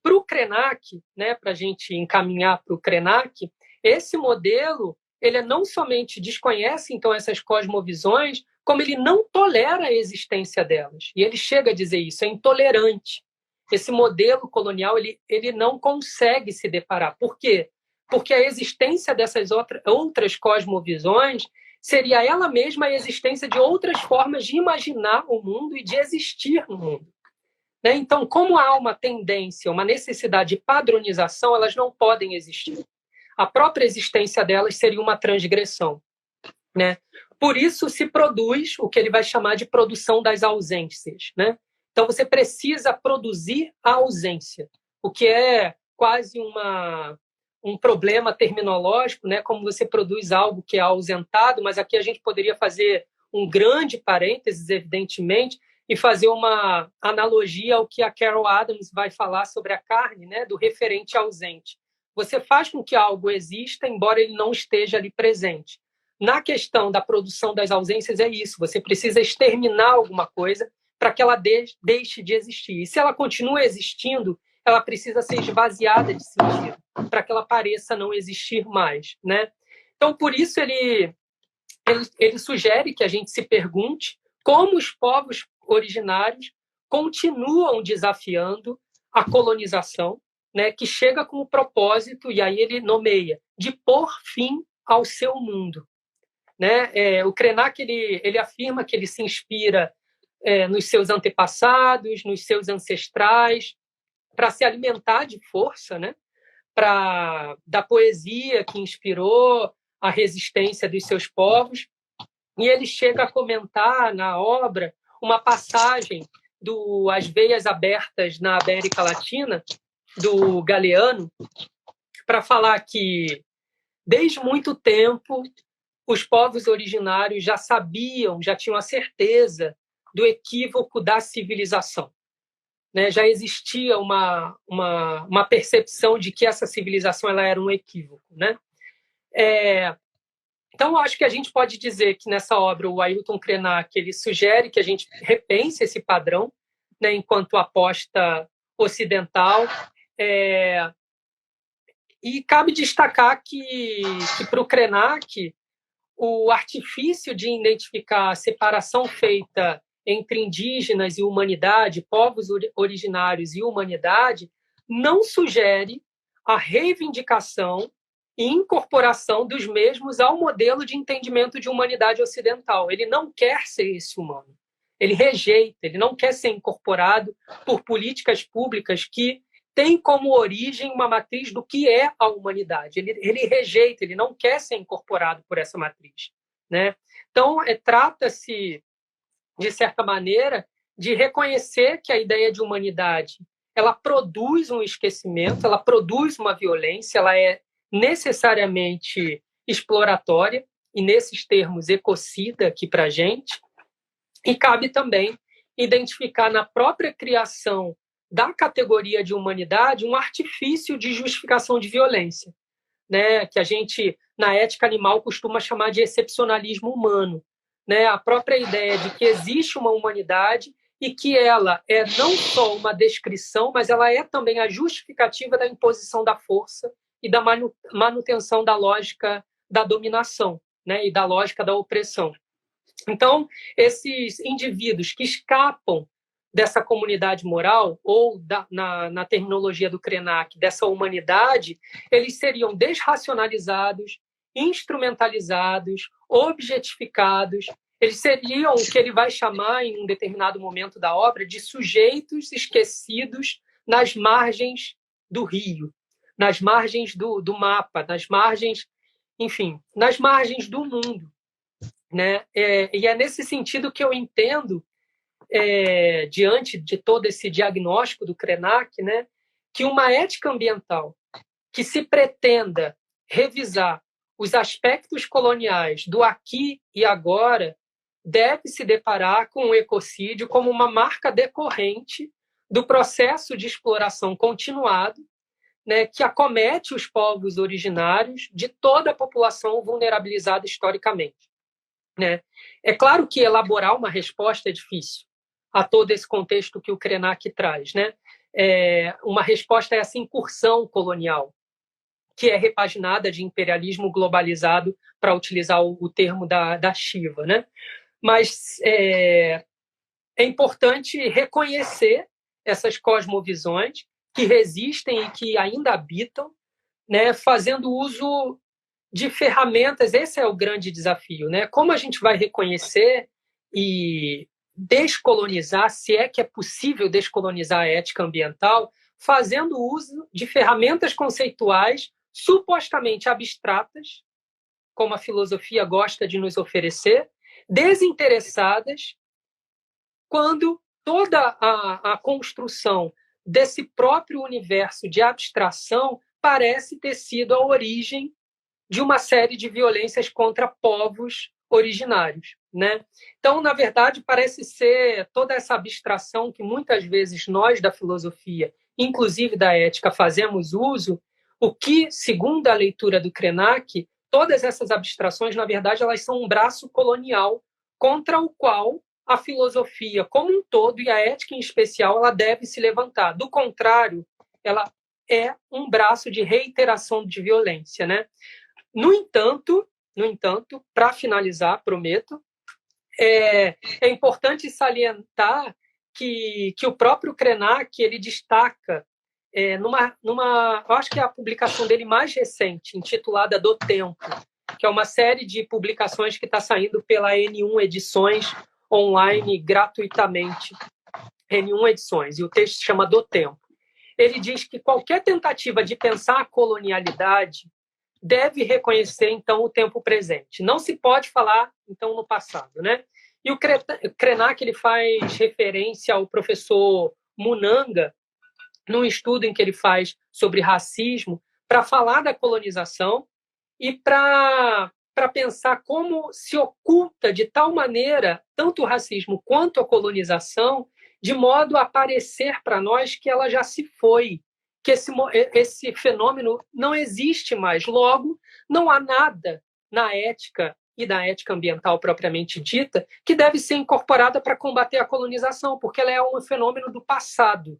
Para o Krenak, né, para a gente encaminhar para o Krenak, esse modelo ele não somente desconhece então essas cosmovisões, como ele não tolera a existência delas. E ele chega a dizer isso, é intolerante. Esse modelo colonial ele não consegue se deparar. Por quê? Porque a existência dessas outras cosmovisões seria ela mesma a existência de outras formas de imaginar o mundo e de existir no mundo. Então, como há uma tendência, uma necessidade de padronização, elas não podem existir. A própria existência delas seria uma transgressão, né? Por isso se produz o que ele vai chamar de produção das ausências, né? Então, você precisa produzir a ausência, o que é quase um problema terminológico, né? Como você produz algo que é ausentado, mas aqui a gente poderia fazer um grande parênteses, evidentemente, e fazer uma analogia ao que a Carol Adams vai falar sobre a carne, né, do referente ausente. Você faz com que algo exista, embora ele não esteja ali presente. Na questão da produção das ausências é isso, você precisa exterminar alguma coisa para que ela deixe de existir. E se ela continua existindo, ela precisa ser esvaziada de sentido, para que ela pareça não existir mais, né? Então, por isso, ele sugere que a gente se pergunte como os povos originários continuam desafiando a colonização, né, que chega com o propósito, e aí ele nomeia, de pôr fim ao seu mundo. Né? O Krenak ele afirma que ele se inspira nos seus antepassados, nos seus ancestrais, para se alimentar de força, né? Da poesia que inspirou a resistência dos seus povos. E ele chega a comentar na obra uma passagem do As Veias Abertas na América Latina, do Galeano, para falar que, desde muito tempo, os povos originários já sabiam, já tinham a certeza do equívoco da civilização. Né? Já existia uma percepção de que essa civilização ela era um equívoco. Né? Então, eu acho que a gente pode dizer que nessa obra o Ailton Krenak ele sugere que a gente repense esse padrão, né, enquanto aposta ocidental. E cabe destacar que para o Krenak, o artifício de identificar a separação feita entre indígenas e humanidade, povos originários e humanidade, não sugere a reivindicação e incorporação dos mesmos ao modelo de entendimento de humanidade ocidental. Ele não quer ser esse humano. Ele rejeita, ele não quer ser incorporado por políticas públicas que têm como origem uma matriz do que é a humanidade. Ele rejeita, ele não quer ser incorporado por essa matriz. Né? Então, trata-se, de certa maneira, de reconhecer que a ideia de humanidade ela produz um esquecimento, ela produz uma violência, ela é necessariamente exploratória, e nesses termos ecocida aqui para a gente, e cabe também identificar na própria criação da categoria de humanidade um artifício de justificação de violência, né? Que a gente, na ética animal, costuma chamar de excepcionalismo humano. Né? A própria ideia de que existe uma humanidade e que ela é não só uma descrição, mas ela é também a justificativa da imposição da força e da manutenção da lógica da dominação, né? E da lógica da opressão. Então, esses indivíduos que escapam dessa comunidade moral, ou na terminologia do Krenak, dessa humanidade, eles seriam desracionalizados, instrumentalizados, objetificados Eles seriam o que ele vai chamar, em um determinado momento da obra, de sujeitos esquecidos nas margens do rio, nas margens do mapa, nas margens, enfim, nas margens do mundo, né? E é nesse sentido que eu entendo, diante de todo esse diagnóstico do Krenak, né, que uma ética ambiental que se pretenda revisar os aspectos coloniais do aqui e agora deve se deparar com o ecocídio como uma marca decorrente do processo de exploração continuado, né, que acomete os povos originários de toda a população vulnerabilizada historicamente, né? É claro que elaborar uma resposta é difícil a todo esse contexto que o Krenak traz, né? Uma resposta a essa incursão colonial, que é repaginada de imperialismo globalizado, para utilizar o termo da Shiva, né? Mas é importante reconhecer essas cosmovisões que resistem e que ainda habitam, né, fazendo uso de ferramentas. Esse é o grande desafio, né? Como a gente vai reconhecer e descolonizar, se é que é possível descolonizar a ética ambiental, fazendo uso de ferramentas conceituais supostamente abstratas, como a filosofia gosta de nos oferecer, desinteressadas, quando toda a construção desse próprio universo de abstração parece ter sido a origem de uma série de violências contra povos originários, né? Então, na verdade, parece ser toda essa abstração que muitas vezes nós da filosofia, inclusive da ética, fazemos uso, o que, segundo a leitura do Krenak, todas essas abstrações, na verdade, elas são um braço colonial contra o qual a filosofia como um todo e a ética em especial ela deve se levantar. Do contrário, ela é um braço de reiteração de violência, né? No entanto, para finalizar, prometo, é importante salientar que o próprio Krenak ele destaca eu acho que é a publicação dele mais recente, intitulada Do Tempo, que é uma série de publicações que está saindo pela N1 Edições online gratuitamente, N1 Edições, e o texto se chama Do Tempo. Ele diz que qualquer tentativa de pensar a colonialidade deve reconhecer, então, o tempo presente. Não se pode falar, então, no passado, né? E o Krenak ele faz referência ao professor Munanga, num estudo em que ele faz sobre racismo, para falar da colonização e para pensar como se oculta de tal maneira tanto o racismo quanto a colonização, de modo a parecer para nós que ela já se foi, que esse fenômeno não existe mais. Logo, não há nada na ética e da ética ambiental propriamente dita que deve ser incorporada para combater a colonização, porque ela é um fenômeno do passado,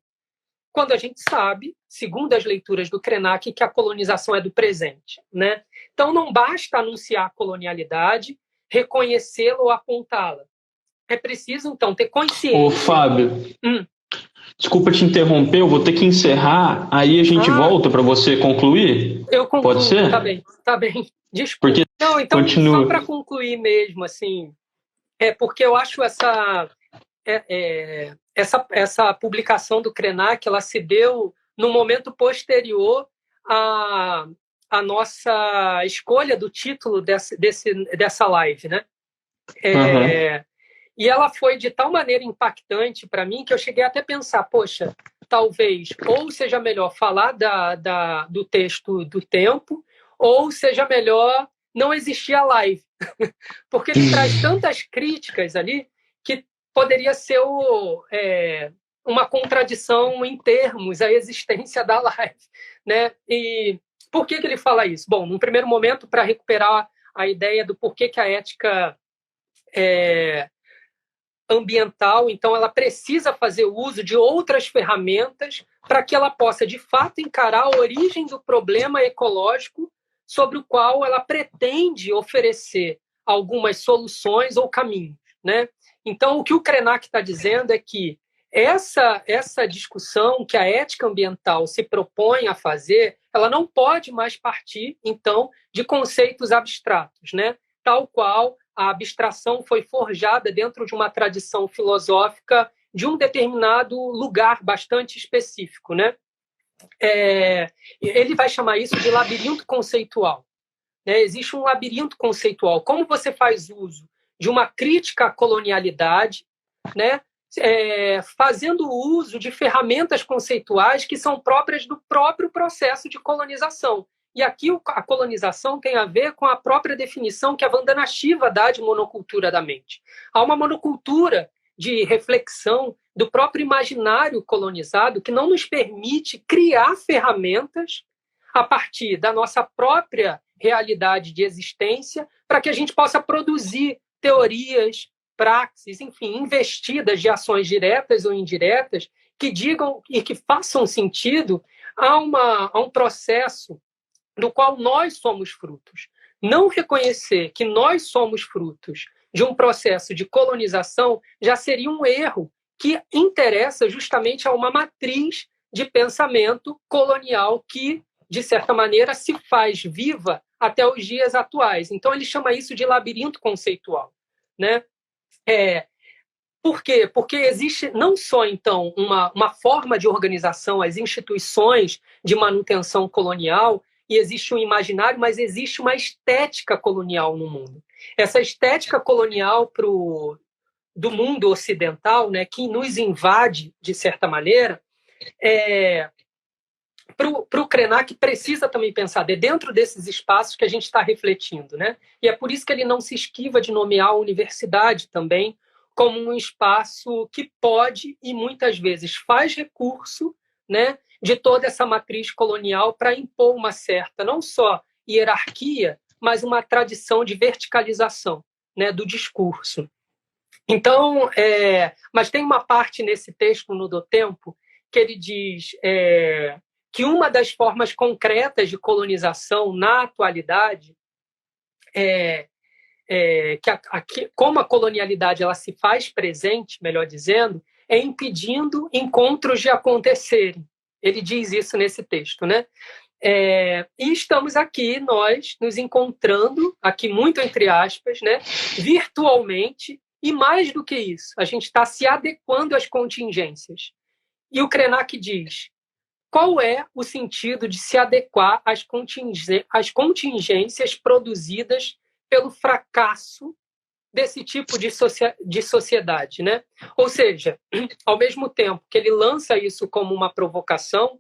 quando a gente sabe, segundo as leituras do Krenak, que a colonização é do presente, né? Então, não basta anunciar a colonialidade, reconhecê-la ou apontá-la. É preciso, então, ter consciência... Ô, Fábio, desculpa te interromper, eu vou ter que encerrar, aí a gente volta para você concluir? Eu concluo, pode ser? Tá bem. Desculpa. Porque não, então, continua. Só para concluir mesmo, assim, porque eu acho essa publicação do Krenak, ela se deu no momento posterior à nossa escolha do título dessa live, né? E ela foi de tal maneira impactante para mim que eu cheguei até a pensar, poxa, talvez ou seja melhor falar do texto do tempo, ou seja melhor não existir a live, porque ele traz tantas críticas ali que poderia ser uma contradição em termos a existência da live, né? E por que ele fala isso? Bom, num primeiro momento, para recuperar a ideia do porquê que a ética ambiental, então, ela precisa fazer uso de outras ferramentas para que ela possa, de fato, encarar a origem do problema ecológico sobre o qual ela pretende oferecer algumas soluções ou caminhos, né? Então, o que o Krenak está dizendo é que essa discussão que a ética ambiental se propõe a fazer, ela não pode mais partir, então, de conceitos abstratos, né? Tal qual a abstração foi forjada dentro de uma tradição filosófica de um determinado lugar bastante específico, né? Ele vai chamar isso de labirinto conceitual. Né? Existe um labirinto conceitual. Como você faz uso de uma crítica à colonialidade, né? Fazendo uso de ferramentas conceituais que são próprias do próprio processo de colonização. E aqui a colonização tem a ver com a própria definição que a Vandana Shiva dá de monocultura da mente. Há uma monocultura de reflexão do próprio imaginário colonizado que não nos permite criar ferramentas a partir da nossa própria realidade de existência para que a gente possa produzir teorias, praxis, enfim, investidas de ações diretas ou indiretas que digam e que façam sentido a um processo do qual nós somos frutos. Não reconhecer que nós somos frutos de um processo de colonização já seria um erro que interessa justamente a uma matriz de pensamento colonial que, de certa maneira, se faz viva até os dias atuais. Então, ele chama isso de labirinto conceitual, né? Por quê? Porque existe não só, então, uma forma de organização, as instituições de manutenção colonial, e existe um imaginário, mas existe uma estética colonial no mundo. Essa estética colonial do mundo ocidental, né, que nos invade, de certa maneira, para o Krenak precisa também pensar dentro desses espaços que a gente está refletindo, né? E é por isso que ele não se esquiva de nomear a universidade também como um espaço que pode e muitas vezes faz recurso, né, de toda essa matriz colonial para impor uma certa, não só hierarquia, mas uma tradição de verticalização, né, do discurso. Então, mas tem uma parte nesse texto no Do Tempo que ele diz que uma das formas concretas de colonização na atualidade como a colonialidade ela se faz presente, melhor dizendo, é impedindo encontros de acontecerem. Ele diz isso nesse texto, né? E estamos aqui, nós, nos encontrando, aqui muito entre aspas, né, virtualmente, e mais do que isso, a gente está se adequando às contingências. E o Krenak diz, qual é o sentido de se adequar às contingências produzidas pelo fracasso desse tipo de sociedade, né? Ou seja, ao mesmo tempo que ele lança isso como uma provocação,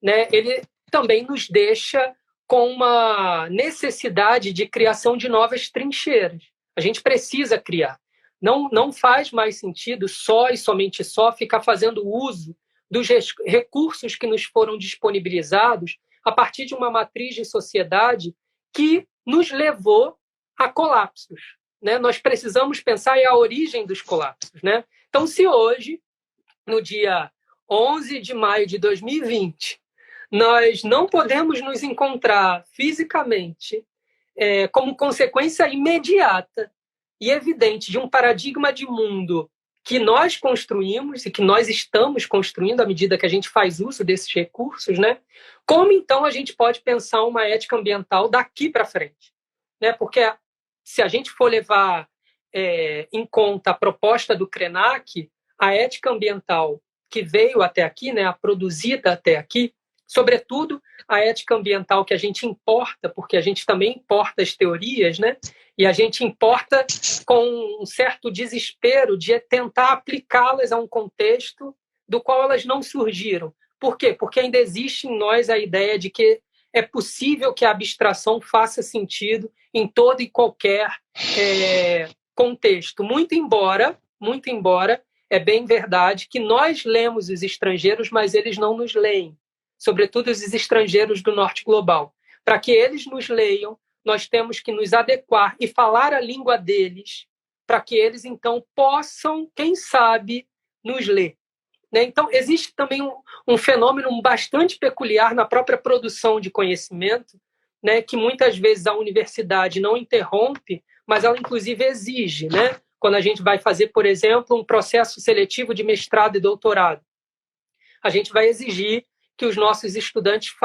né, ele também nos deixa com uma necessidade de criação de novas trincheiras. A gente precisa criar. Não faz mais sentido só e somente só ficar fazendo uso dos recursos que nos foram disponibilizados a partir de uma matriz de sociedade que nos levou a colapsos. Né? Nós precisamos pensar em a origem dos colapsos. Né? Então, se hoje, no dia 11 de maio de 2020, nós não podemos nos encontrar fisicamente como consequência imediata e evidente de um paradigma de mundo que nós construímos e que nós estamos construindo à medida que a gente faz uso desses recursos, né? Como, então, a gente pode pensar uma ética ambiental daqui para frente? Né? Porque se a gente for levar em conta a proposta do Krenak, a ética ambiental que veio até aqui, né, a produzida até aqui, sobretudo a ética ambiental que a gente importa, porque a gente também importa as teorias, né? E a gente importa com um certo desespero de tentar aplicá-las a um contexto do qual elas não surgiram. Por quê? Porque ainda existe em nós a ideia de que é possível que a abstração faça sentido em todo e qualquer contexto. Muito embora, é bem verdade que nós lemos os estrangeiros, mas eles não nos leem, sobretudo os estrangeiros do norte global. Para que eles nos leiam, nós temos que nos adequar e falar a língua deles, para que eles, então, possam, quem sabe, nos ler. Né? Então, existe também um fenômeno bastante peculiar na própria produção de conhecimento, né, que muitas vezes a universidade não interrompe, mas ela, inclusive, exige. Né? Quando a gente vai fazer, por exemplo, um processo seletivo de mestrado e doutorado, a gente vai exigir que os nossos estudantes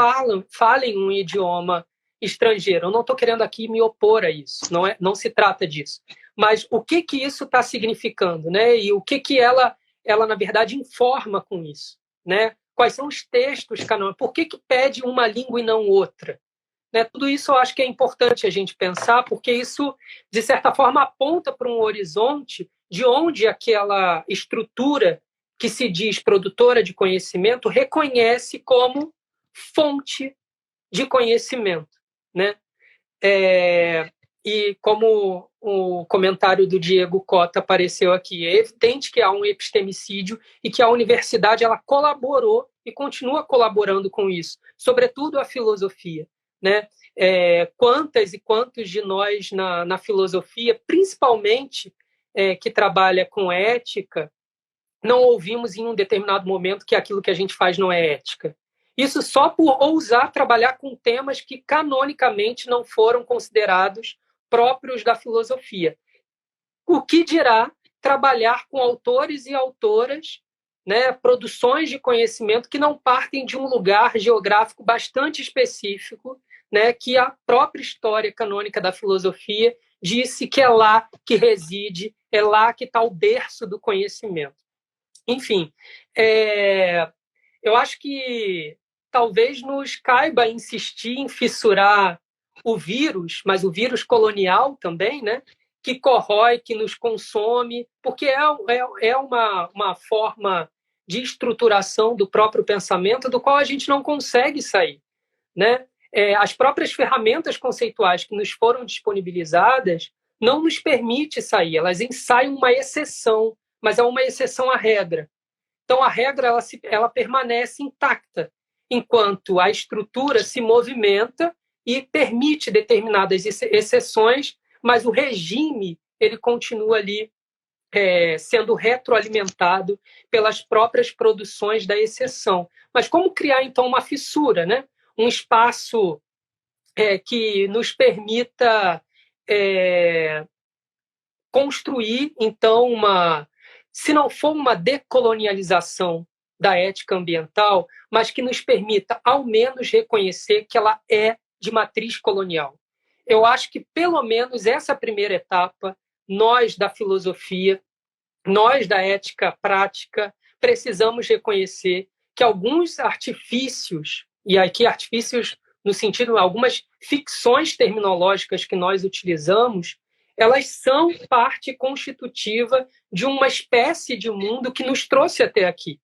falem um idioma estrangeiro. Eu não estou querendo aqui me opor a isso, não se trata disso. mas o que isso está significando, né? E o que ela, na verdade, informa com isso, né? Quais são os textos canônicos? Por que pede uma língua e não outra? Né? Tudo isso eu acho que é importante a gente pensar, porque isso, de certa forma, aponta para um horizonte de onde aquela estrutura que se diz produtora de conhecimento reconhece como fonte de conhecimento, né? E como o comentário do Diego Cota apareceu aqui, é evidente que há um epistemicídio e que a universidade ela colaborou e continua colaborando com isso, sobretudo a filosofia, né? Quantas e quantos de nós na filosofia, principalmente que trabalha com ética, não ouvimos em um determinado momento que aquilo que a gente faz não é ética. Isso só por ousar trabalhar com temas que canonicamente não foram considerados próprios da filosofia. O que dirá trabalhar com autores e autoras, né, produções de conhecimento que não partem de um lugar geográfico bastante específico, né, que a própria história canônica da filosofia disse que é lá que reside, é lá que está o berço do conhecimento. Enfim, eu acho que talvez nos caiba insistir em fissurar o vírus, mas o vírus colonial também, né? Que corrói, que nos consome, porque é uma forma de estruturação do próprio pensamento do qual a gente não consegue sair, né? As próprias ferramentas conceituais que nos foram disponibilizadas não nos permite sair, elas ensaiam uma exceção, mas é uma exceção à regra. Então, a regra ela permanece intacta, enquanto a estrutura se movimenta e permite determinadas exceções, mas o regime ele continua ali sendo retroalimentado pelas próprias produções da exceção. Mas como criar, então, uma fissura, né? Um espaço que nos permita construir, então, se não for uma decolonialização da ética ambiental, mas que nos permita, ao menos, reconhecer que ela é de matriz colonial. Eu acho que, pelo menos, essa primeira etapa, nós da filosofia, nós da ética prática, precisamos reconhecer que alguns artifícios, e aqui artifícios no sentido de algumas ficções terminológicas que nós utilizamos, elas são parte constitutiva de uma espécie de mundo que nos trouxe até aqui,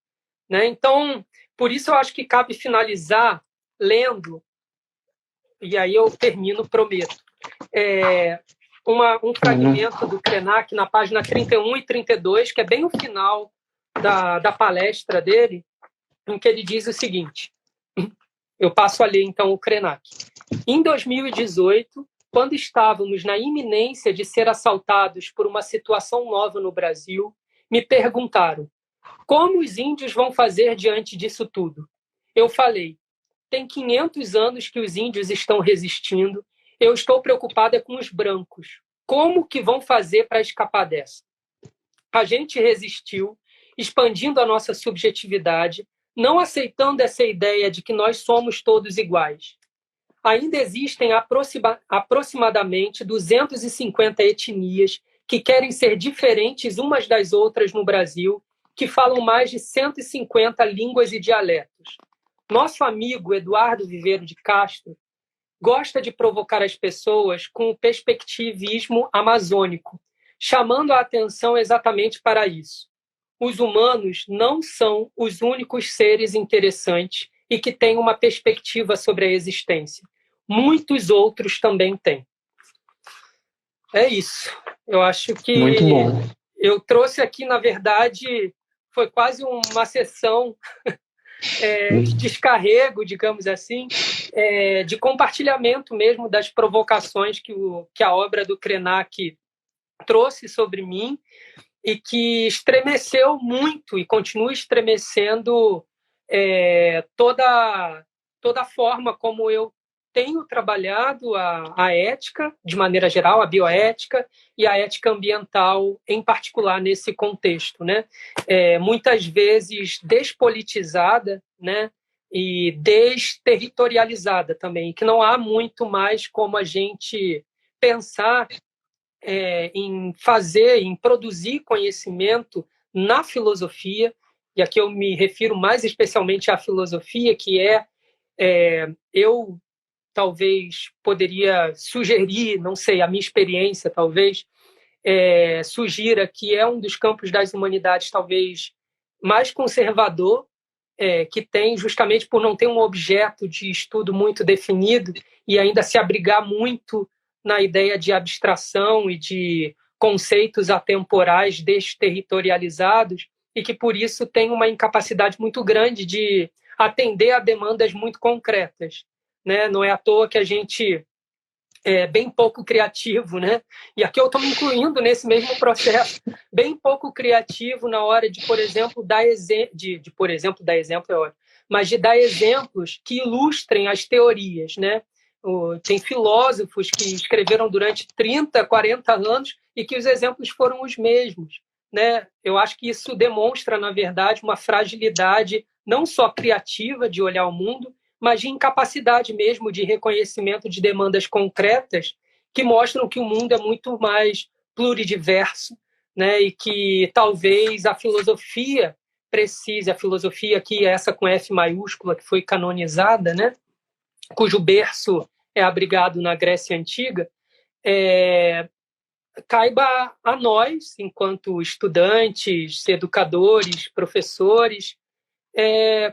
né? Então, por isso eu acho que cabe finalizar lendo, e aí eu termino, prometo, um fragmento do Krenak na página 31 e 32, que é bem o final da palestra dele, em que ele diz o seguinte, eu passo a ler então o Krenak. Em 2018, quando estávamos na iminência de ser assaltados por uma situação nova no Brasil, me perguntaram: como os índios vão fazer diante disso tudo? Eu falei: tem 500 anos que os índios estão resistindo, eu estou preocupada com os brancos. Como que vão fazer para escapar dessa? A gente resistiu, expandindo a nossa subjetividade, não aceitando essa ideia de que nós somos todos iguais. Ainda existem aproximadamente 250 etnias que querem ser diferentes umas das outras no Brasil, que falam mais de 150 línguas e dialetos. Nosso amigo Eduardo Viveiro de Castro gosta de provocar as pessoas com o perspectivismo amazônico, chamando a atenção exatamente para isso. Os humanos não são os únicos seres interessantes e que têm uma perspectiva sobre a existência. Muitos outros também têm. É isso. Eu acho que muito bom. Eu trouxe aqui, na verdade, foi quase uma sessão de descarrego, digamos assim, de compartilhamento mesmo das provocações que a obra do Krenak trouxe sobre mim e que estremeceu muito e continua estremecendo toda a forma como eu tenho trabalhado a ética, de maneira geral, a bioética e a ética ambiental, em particular, nesse contexto, né? Muitas vezes despolitizada, né? E desterritorializada também, que não há muito mais como a gente pensar em fazer, em produzir conhecimento na filosofia, e aqui eu me refiro mais especialmente à filosofia, que eu talvez poderia sugerir, não sei, a minha experiência talvez, sugira que é um dos campos das humanidades talvez mais conservador, que tem, justamente por não ter um objeto de estudo muito definido e ainda se abrigar muito na ideia de abstração e de conceitos atemporais desterritorializados, e que, por isso, tem uma incapacidade muito grande de atender a demandas muito concretas, né? Não é à toa que a gente bem pouco criativo, né? E aqui eu estou me incluindo nesse mesmo processo, bem pouco criativo na hora de, por exemplo, dar exemplo é ótimo, mas de dar exemplos que ilustrem as teorias, né? Tem filósofos que escreveram durante 30, 40 anos e que os exemplos foram os mesmos, né? Eu acho que isso demonstra, na verdade, uma fragilidade não só criativa de olhar o mundo, mas de incapacidade mesmo de reconhecimento de demandas concretas que mostram que o mundo é muito mais pluridiverso, né? E que talvez a filosofia que é essa com F maiúscula, que foi canonizada, né? Cujo berço é abrigado na Grécia Antiga, caiba a nós, enquanto estudantes, educadores, professores,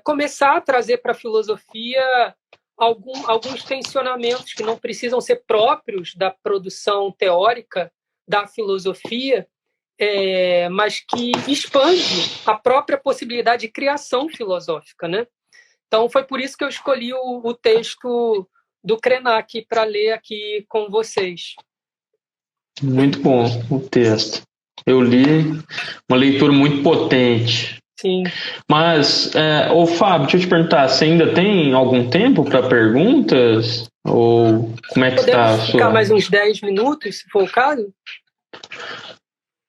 começar a trazer para a filosofia alguns tensionamentos que não precisam ser próprios da produção teórica da filosofia, mas que expande a própria possibilidade de criação filosófica, né? Então, foi por isso que eu escolhi o texto do Krenak para ler aqui com vocês. Muito bom o texto. Eu li, uma leitura muito potente. Sim. Mas, Fábio, deixa eu te perguntar, você ainda tem algum tempo para perguntas? Ou como é que está a sua... Podemos ficar mais uns 10 minutos, se for o caso?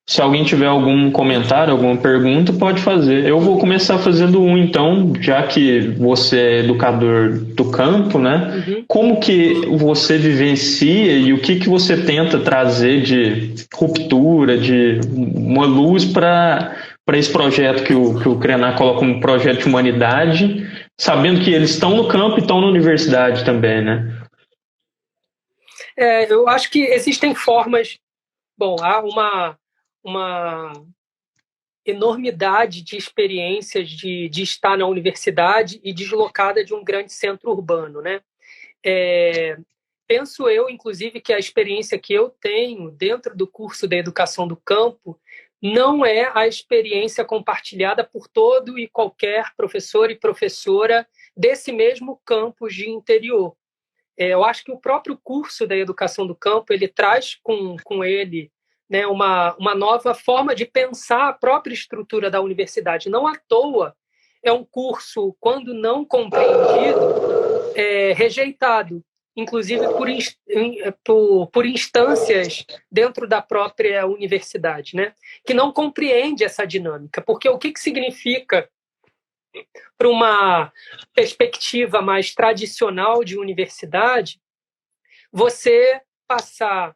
Se alguém tiver algum comentário, alguma pergunta, pode fazer. Eu vou começar fazendo então, já que você é educador do campo, né? Uhum. Como que você vivencia e o que você tenta trazer de ruptura, de uma luz para esse projeto que o Krenak coloca como projeto de humanidade, sabendo que eles estão no campo e estão na universidade também, né? Eu acho que existem formas... Bom, há uma enormidade de experiências de estar na universidade e deslocada de um grande centro urbano, né? Penso eu, inclusive, que a experiência que eu tenho dentro do curso da educação do campo não é a experiência compartilhada por todo e qualquer professor e professora desse mesmo campus de interior. Eu acho que o próprio curso da educação do campo ele traz com ele, né, uma nova forma de pensar a própria estrutura da universidade. Não à toa é um curso, quando não compreendido, rejeitado, inclusive por instâncias dentro da própria universidade, né, que não compreende essa dinâmica. Porque o que significa, para uma perspectiva mais tradicional de universidade, você passar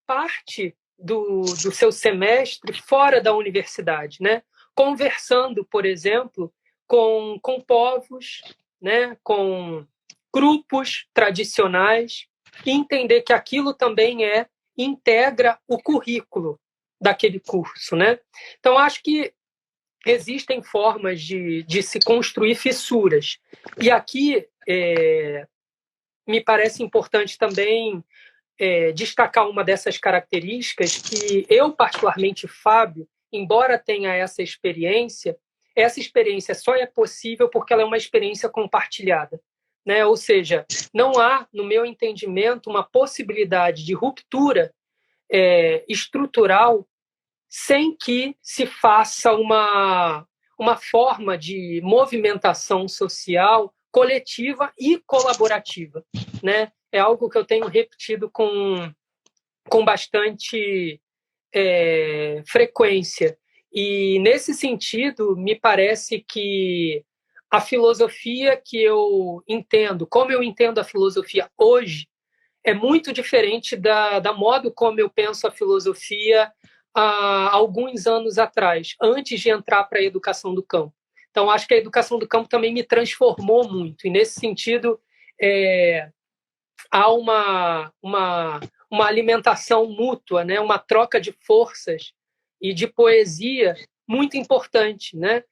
parte do seu semestre fora da universidade, né? Conversando, por exemplo, com povos, né? Com grupos tradicionais, e entender que aquilo também integra o currículo daquele curso, né? Então, acho que existem formas de se construir fissuras. E aqui me parece importante também destacar uma dessas características que eu, particularmente, Fábio, embora tenha essa experiência só é possível porque ela é uma experiência compartilhada, né? Ou seja, não há, no meu entendimento, uma possibilidade de ruptura estrutural sem que se faça uma forma de movimentação social coletiva e colaborativa, né? É algo que eu tenho repetido com bastante frequência. E, nesse sentido, me parece que a filosofia que eu entendo, como eu entendo a filosofia hoje, é muito diferente da modo como eu penso a filosofia há alguns anos atrás, antes de entrar para a educação do campo. Então, acho que a educação do campo também me transformou muito, e nesse sentido, há uma alimentação mútua, né? Uma troca de forças e de poesia muito importante, né?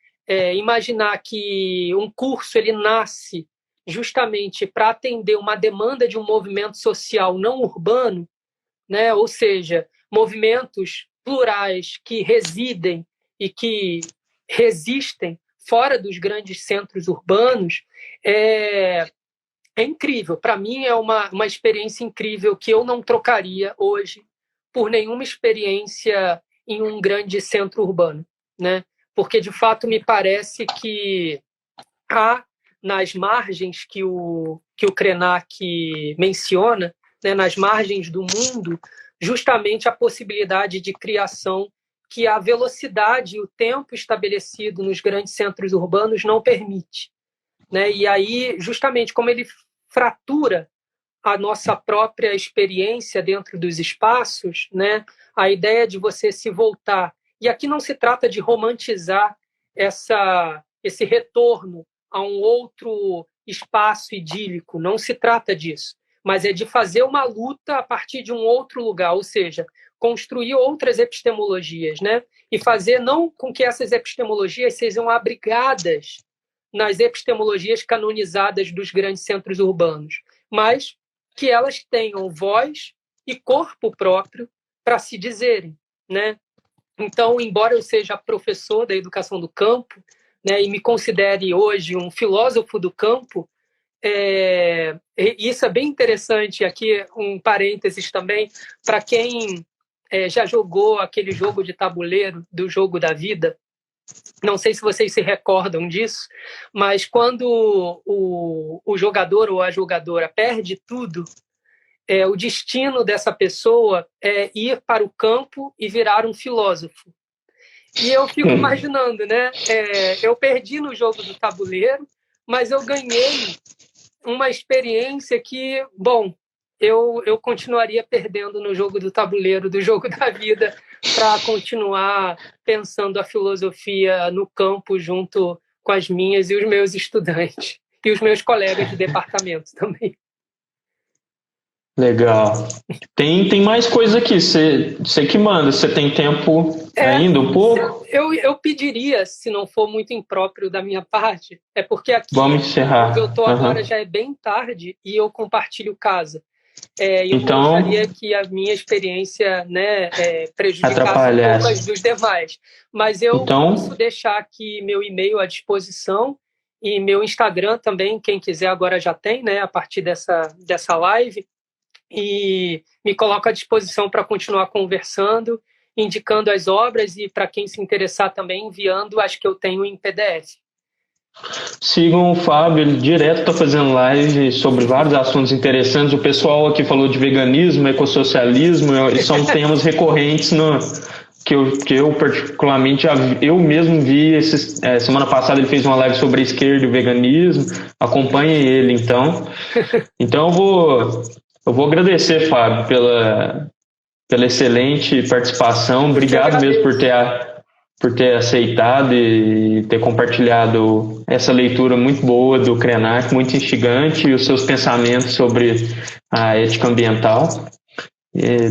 Imaginar que um curso ele nasce justamente para atender uma demanda de um movimento social não urbano, né? Ou seja, movimentos plurais que residem e que resistem fora dos grandes centros urbanos, é incrível. Para mim, é uma experiência incrível que eu não trocaria hoje por nenhuma experiência em um grande centro urbano, né? Porque, de fato, me parece que há, nas margens que o Krenak menciona, né, nas margens do mundo, justamente a possibilidade de criação que a velocidade e o tempo estabelecido nos grandes centros urbanos não permite, né? E aí, justamente, como ele fratura a nossa própria experiência dentro dos espaços, né? A ideia de você se voltar. E aqui não se trata de romantizar esse retorno a um outro espaço idílico, não se trata disso, mas é de fazer uma luta a partir de um outro lugar, ou seja, construir outras epistemologias, né? E fazer não com que essas epistemologias sejam abrigadas nas epistemologias canonizadas dos grandes centros urbanos, mas que elas tenham voz e corpo próprio para se dizerem, né? Então, embora eu seja professor da educação do campo, né, e me considere hoje um filósofo do campo, isso é bem interessante. Aqui um parênteses também, para quem já jogou aquele jogo de tabuleiro do Jogo da Vida. Não sei se vocês se recordam disso, mas quando o jogador ou a jogadora perde tudo, o destino dessa pessoa é ir para o campo e virar um filósofo. E eu fico imaginando, né? Eu perdi no jogo do tabuleiro, mas eu ganhei uma experiência que, bom, eu continuaria perdendo no jogo do tabuleiro, do jogo da vida, para continuar pensando a filosofia no campo junto com as minhas e os meus estudantes e os meus colegas de departamento também. Legal. Tem mais coisa aqui, você que manda, você tem tempo ainda um pouco? Eu pediria, se não for muito impróprio da minha parte, porque aqui Vamos encerrar. onde eu estou agora já é bem tarde e eu compartilho casa. Eu então, não gostaria que a minha experiência, né, prejudicasse um pouco as dos demais. Mas eu posso deixar aqui meu e-mail à disposição e meu Instagram também, quem quiser agora já tem, né, a partir dessa live. E me coloco à disposição para continuar conversando, indicando as obras e, para quem se interessar também, enviando as que eu tenho em PDF. Sigam o Fábio, ele direto está fazendo live sobre vários assuntos interessantes. O pessoal aqui falou de veganismo, ecossocialismo, e são temas recorrentes que eu particularmente, eu mesmo vi. Semana passada ele fez uma live sobre a esquerda e o veganismo, acompanhem ele então. Então eu vou agradecer, Fábio, pela excelente participação. Obrigado mesmo por ter aceitado e ter compartilhado essa leitura muito boa do Krenak, muito instigante, e os seus pensamentos sobre a ética ambiental.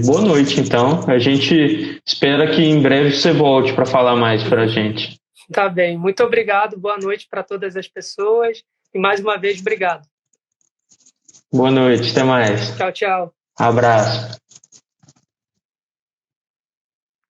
Boa noite, então. A gente espera que em breve você volte para falar mais para a gente. Tá bem. Muito obrigado. Boa noite para todas as pessoas. E mais uma vez, obrigado. Boa noite. Até mais. Tchau, tchau. Abraço.